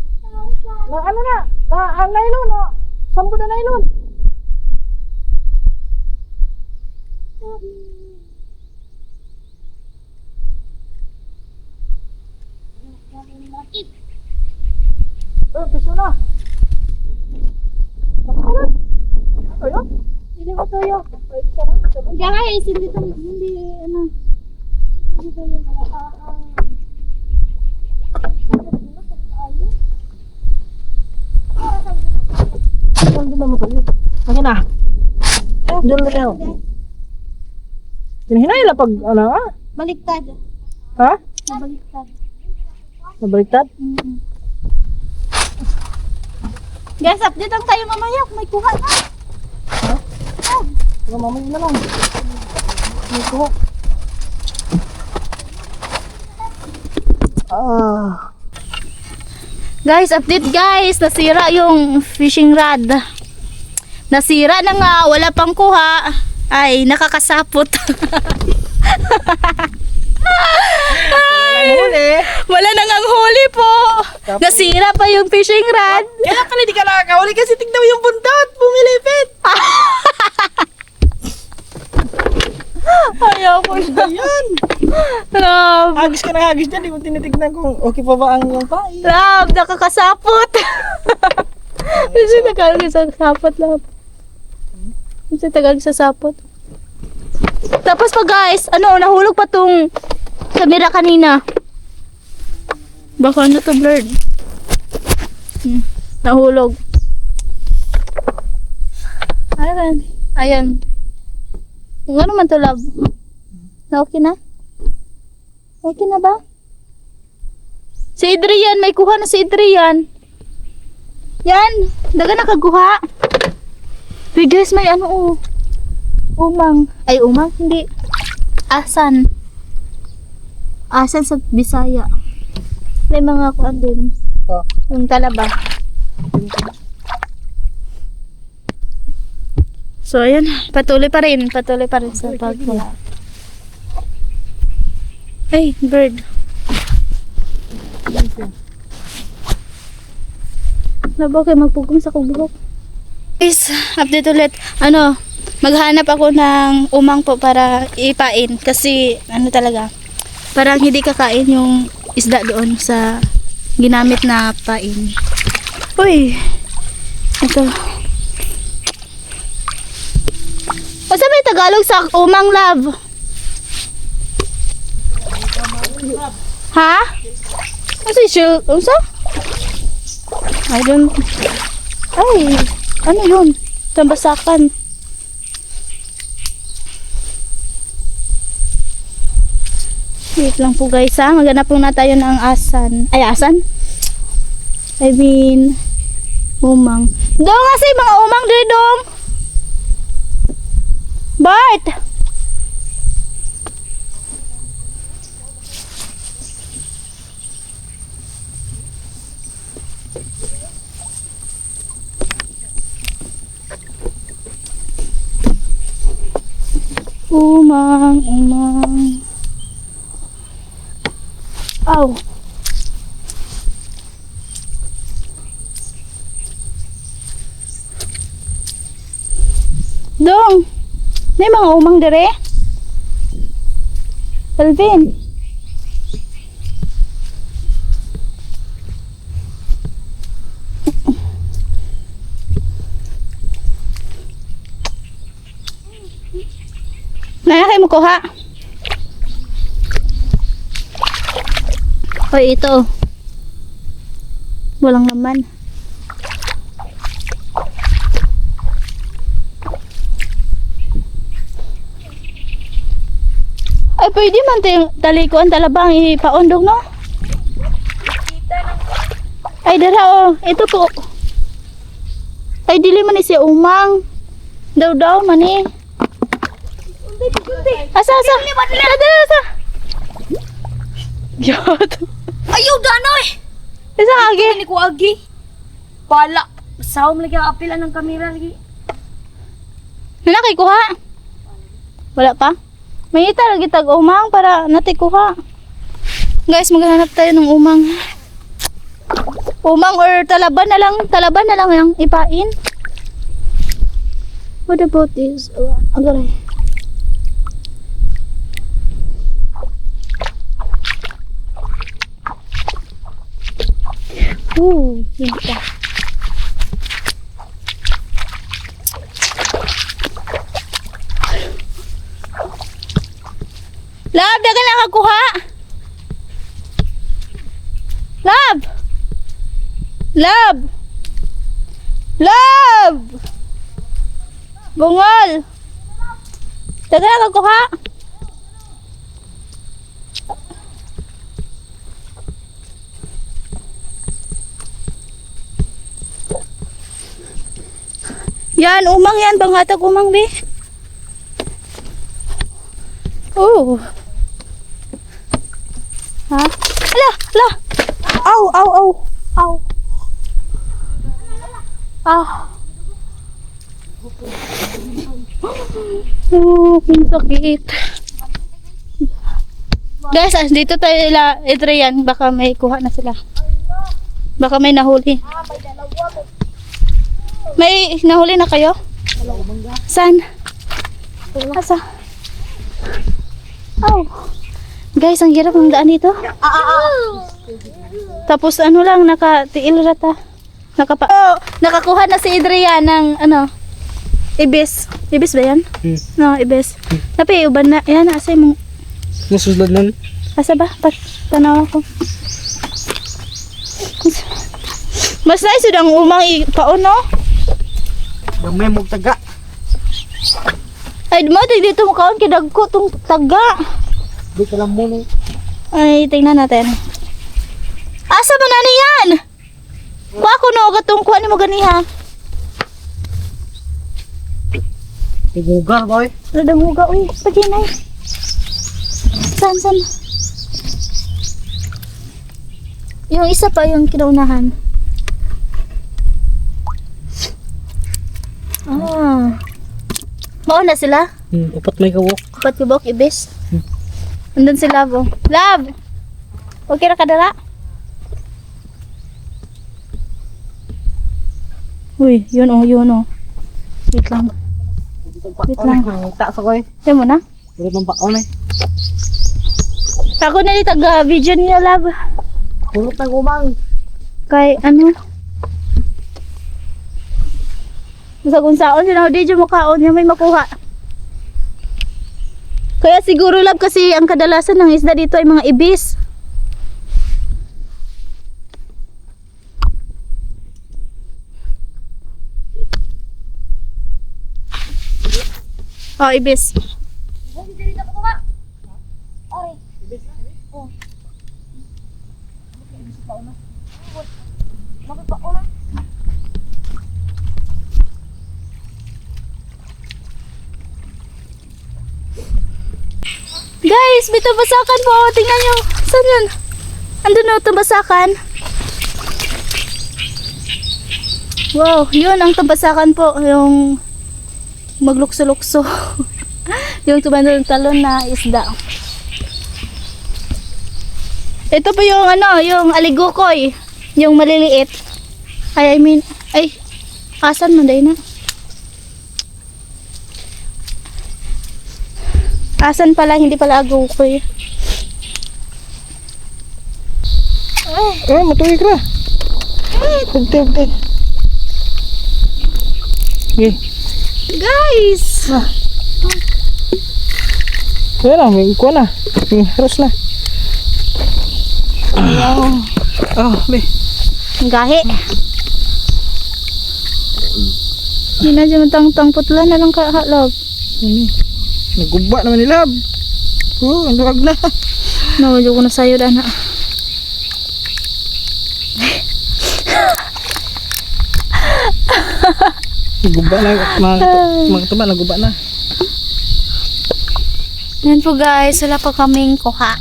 Na ano na? Na ang nylon no? Sampo na nylon. Piso na. Sampo na. Ano yun? Hindi matuyok. Ay, isa lang. Kaya nga, hindi ito, hindi, ano. Hindi matuyok. Doon naman tayo. Akin na. Doon na tayo. Hinahinay lang pag ano ah? Baliktad. Ha? Baliktad. Nabaliktad? Guys, update lang tayo mamaya kung may kuha na. Mamamay na lang. Ito. Guys, update guys. Nasira yung fishing rod. Nasira na nga. Wala pang kuha. Ay, nakakasapot. Ay, wala nang ang huli po. Nasira pa yung fishing rod. Kaya pala di ka nakakahuli kasi tignan mo yung buntot. Bumilipit. Ayaw ko na. Ayan. Love. Hagis ka na hagis dyan. Di mo tinitignan kung okay pa ba ang yung pain. Love, nakakasapot. Kasi nakakasapot, love. Kasi tagal-sasapot. Tapos pa guys, ano, nahulog pa tong camera kanina. Baka ano to, blurred. Nahulog. Ayan. Ayan. Kung ano man to, love? Na okay na? Okay na ba? Si Adrian, may kuha na si Adrian. Yan, daga nakaguha. Wait guys, may ano oh. Umang. Ay, umang? Hindi. Asan. Asan sa Bisaya. May mga kuan din. Oh. Yung talaba. So, ayan. Patuloy pa rin. Patuloy pa rin sa pagkuha. Ay, bird. Labo kayo magpugong sa kubuhok. Guys, update ulit. Ano, maghanap ako ng umang po para ipain. Kasi, ano talaga, parang hindi kakain yung isda doon sa ginamit na pain. Uy. Ito. Basta may Tagalog sa umang, love. Ha? Kasi shield. Unsa? I don't... Ay. Ano yun? Tambasakan. Wait lang po guys ha. Maghanap po na tayo ng asan. Ay asan? I mean... Umang. Dong kasi mga umang dito dong. Bart! Umang, umang. Aw. Dong, may mga umang dire? Alvin. Naya kayo mo kuha? Hoy, ito. Walang naman. Ay, pwede man talikuan talabang ipaundog, no? Ay, dara, oh. Ito po. Ay, dili man ni siya umang. Daw-daw man eh. Asa? Asa? Yot. Ayaw, danoy! Isa agi. Hindi ko agi. Pala. Masaw mo lagi ang apilan ng kamera lagi. Nanakay kuha. Wala pa? May ita lagi tag umang para natin kuha. Guys, maghanap tayo ng umang. Umang or talaban na lang. Talaban na lang yung ipain. What about this? Agaray. Yun pa. Lab, dagan na kakuha. Lab! Lab! Lab! Bungol! Dagan na kakuha. Yan, umang yan. Panghatag umang, be. Oh. Ha? Ala! Ala! Aw! Aw! Aw! Aw! Ah! Oh, ang sakit. Guys, dito tayo itry yan. Baka may kuha na sila. Baka may nahuli. May nahuli na kayo? Saan? Asa? Oh. Guys, ang hirap ng daan dito. Tapos ano lang, nakatiil rata. Nakakuha na si Adrian ng ano, ibis. Ibis ba yan? No, ibis. Tapi uban na, yan, asa yung Nasusunod nun. asa ba? Tanaw ako. Mas nice yun ang umang ipaon, no? Yung may mong taga. Ay, mo, dito mo kaon, kidagko tong taga. Di ka lang muna. Ay, tingnan natin. Asa ba na yan? Kuha ko no, gatong kuha ni mo ganiha. Igugar, boy. Radang huga, uy, paginay. Saan? Yung isa pa, yung kinaunahan. Ah. Mauna sila? Upat may kawok. Kapat kubok, ibis. Nandun si Love, oh. Love! Okay ra ka dala? Uy, yun oh. Wait lang. Wait lang. Tak sa koy. Yan mo na? Pero ng baon eh. Ako na ni taga-video niya, Love. Pulot ng umang. Kay ano? Sa kung saan sila di dyan makaon niya may makuha. Kaya siguro lab kasi ang kadalasan ng isda dito ay mga ibis. Oh, ibis. Guys, may tambasakan po. Tingnan nyo. Saan yun? Andun na tambasakan. Wow, yun ang tambasakan po. Yung maglukso-lukso. Yung tumalon-talon na isda. Ito po yung ano, yung aligukoy. Yung maliliit. Ay, asan man na? Asan pala, hindi pala agukoy. Matuloy ka na. Pagte. Okay. Guys! Ayan na, may kuha na. May haros na. Wow. Oh, be. Ang gahi. Hindi na dyan matang putla na lang kahalog. Ini. Naguba naman ni Lab. Oh, ang luwag na. Nawadyo ko na sa'yo, Dana. Naguba na. Mga tuba, naguba na. Yan po guys, wala pa kaming kuha.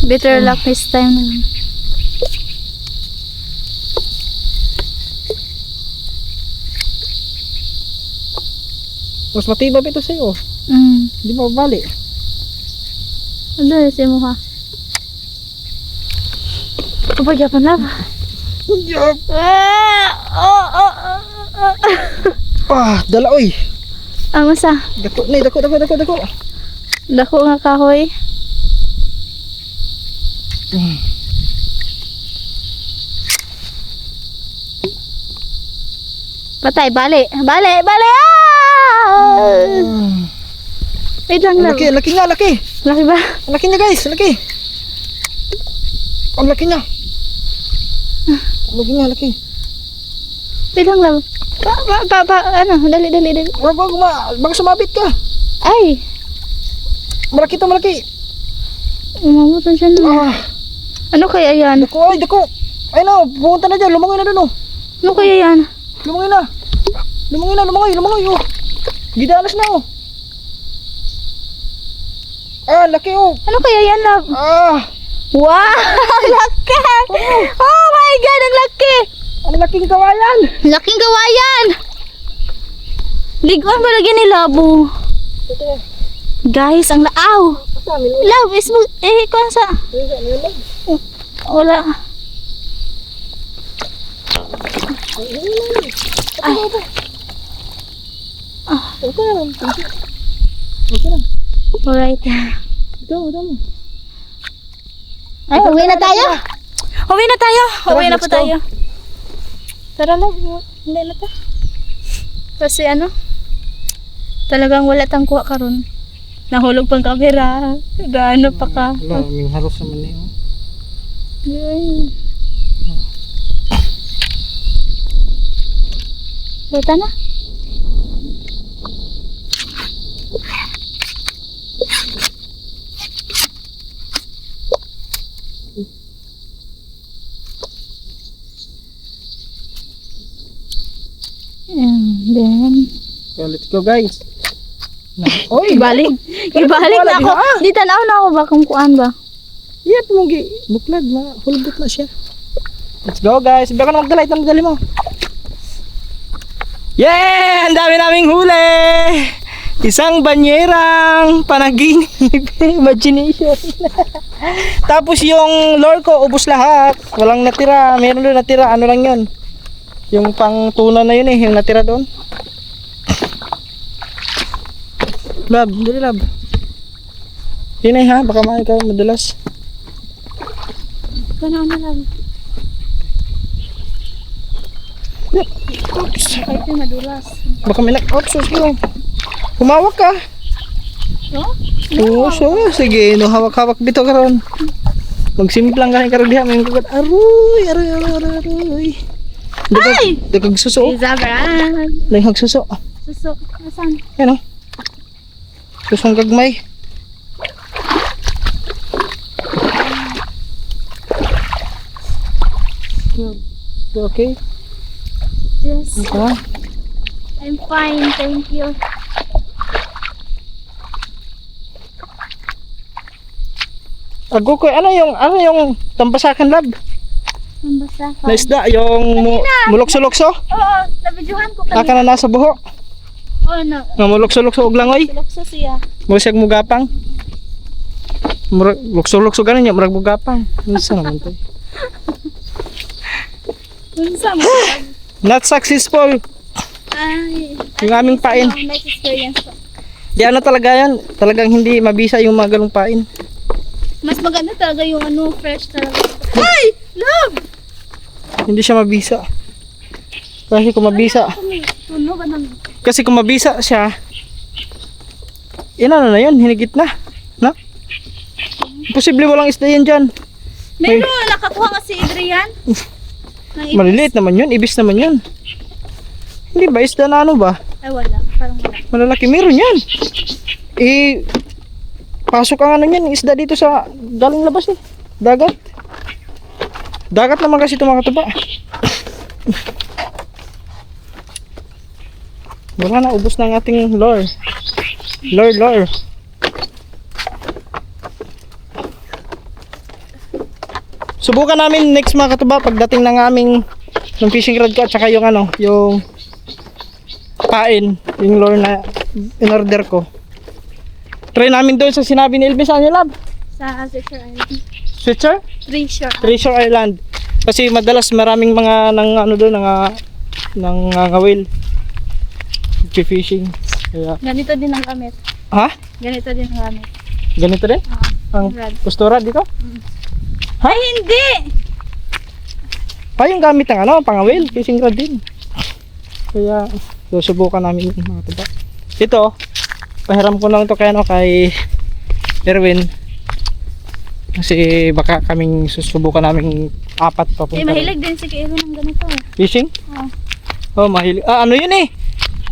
Better luck this time naman. Mas matibay ito sa'yo. Hindi mo bali. Ano si mo ha? Kapagyapan lang. Yup. Dala oy. Ang masa? Dako na, dako. Dako nga kahoy. Patay, bali. Bali! Wait lang lang. Laki nga. Laki ba? Ang laki niya guys, laki. Ang laki niya. Laki. Wait lang lang. Ano? Dali. Baka sumabit ka. Ay! Malaki to, malaki. Umabutan siya na. Ano kaya yan? Dako. Ay no, pumunta na dyan, lumangoy na dun oh. Ano kaya yan? Lumangoy. Oh. Gidalas na oh. Laki oh. Ano kaya yan, love? Wow! Laki! Oh my God! Ang laki! Ang laking kawayan. Laking gawayan! Liguan ba lagi ni Labo? Guys, ang laaw! Love, is mo... kung sa... Wala. Ay. Alright. Ay, uwi na tayo. Uwi na po tayo. Tara lang. Hindi na to. Kasi talagang wala tang kuha karon. Nahulog pang kamera. Ano pa ka. Wala, may halos naman niyo. Yun. Bata na. And then Let's go guys. Oy, ibalik na ako. Di tanaw na ako ba kung kuan ba. Yep, munggi. Buklad na. Hulgot na siya. Let's go guys. Baka na magdala itong dali mo. Yeah! Ang dami naming huli! Isang banyerang panaginip. Imagination. Tapos yung lure ko, ubos lahat. Walang natira. Meron doon natira. Ano lang yun? Yung pang tuna na yun yung natira doon. Lab, dali lab. Tinay ha, baka ikaw madalas. Gano'n na lang. Oops. Kahit yung madulas. Baka may oops, bro. Humawak ka. No? Oo, so, sige, no, hawak-hawak bito karon. Magsimplang ka karon diha may kugat. Aroy. Ay! Dagag suso. Isabran. Dagag suso. Suso. Nasaan? Yan oh. Susong gagmay. Okay. Yes. Okay. I'm fine. Thank you. Agokoy, ano yung tampasakan lab? Ang basa ka. Na isda, yung mulokso-lokso? Oo, nabidyohan ko Aka na nasa buho. Oo, no. Nga mulokso-lokso og langoy. Silokso siya. Musag mugapang. Lukso-lukso ganin niya, murag mugapang. Unsa naman to? Unsa mo? Not successful. Ay. Yung aming pain. Nice experience po. Di ano talaga yan, talagang hindi mabisa yung mga ganung pain. Mas maganda talaga yung ano, fresh talaga. Ay! Love! Hindi siya mabisa. Kasi kung mabisa, Tunog ka ng... kasi kung mabisa siya, ano na yun, hinigit na. No? Posible walang isda yan dyan. Meron, nakakuha nga si Adrian. Maliliit naman yun, ibis naman yun. Hindi ba, isda na ano ba? Ay, wala. Parang wala. Malalaki, meron yan. Pasok ang ano yan, isda dito sa galing labas eh. Dagat. Dagat naman kasi ito mga katuba. Wala na, ubos na ang ating lure. Lure. Subukan namin next mga katuba pagdating ng aming ng fishing rod ko at saka yung ano, yung pain, yung lure na in-order ko. Try namin doon sa sinabi ni Elvis, ano lab? Sa Treasure Island. Switcher? Treasure Island. Kasi madalas maraming mga nang ano doon nang ngawil. Fishing. Kaya Ganito din ang gamit. ha? Ganito din ang gamit. Ganito din? Ang rod. postura dito? Ay, hindi! Pa yung gamit ng ano, pangawil, fishing rod din. Kaya susubukan namin yung mga tuba. Ito, pahiram ko lang to kay Erwin. Kasi baka kaming susubukan namin 4 papunta. Mahilig din si Kairo ng ganito. Fishing? Oo. Oh, mahilig. Ano yun eh?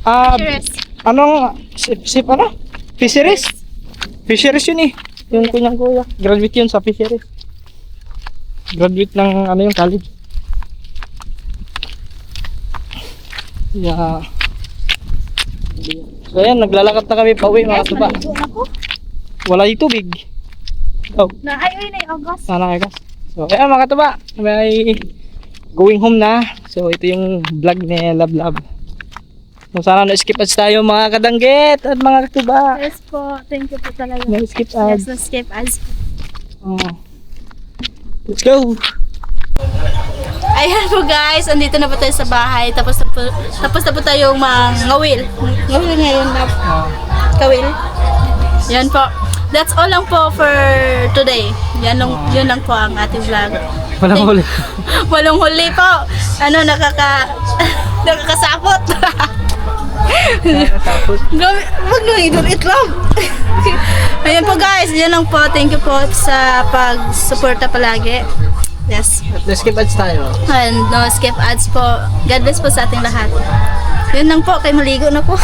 Fisheries. Anong sip ano? Fisheries? Fisheries yun eh. Yung kunyang kuya. Graduate yun sa fisheries. Graduate ng ano yung college. Yeah. So ayan, naglalakad na kami pauwi mga tuba. Maligo na ko. Wala yung tubig. Oh, Ay, na yung August. sana kayo. So ayan mga tuba, may going home na. So ito yung vlog ni Lab. So sana na-skip ads tayo mga kadanggit at mga katuba. Yes po. Thank you po talaga. Na-skip Yes, ads. na-skip ads. Oh. Let's go! Ayan po guys, andito na po tayo sa bahay. Tapos na po tayong ngawil. Ngawil ngayon na. Kawil. Yan po. That's all lang po for today. Yun lang po ang ating vlog. Walang huli. Walang huli po. Ano, nakakasapot. Wag nyo idol itlog. Ayan po guys, yan lang po. Thank you po sa pag-suporta palagi. Yes. Let's skip ads tayo. And no skip ads po. God bless po sa ating lahat. Yun lang po, kay maligo na po.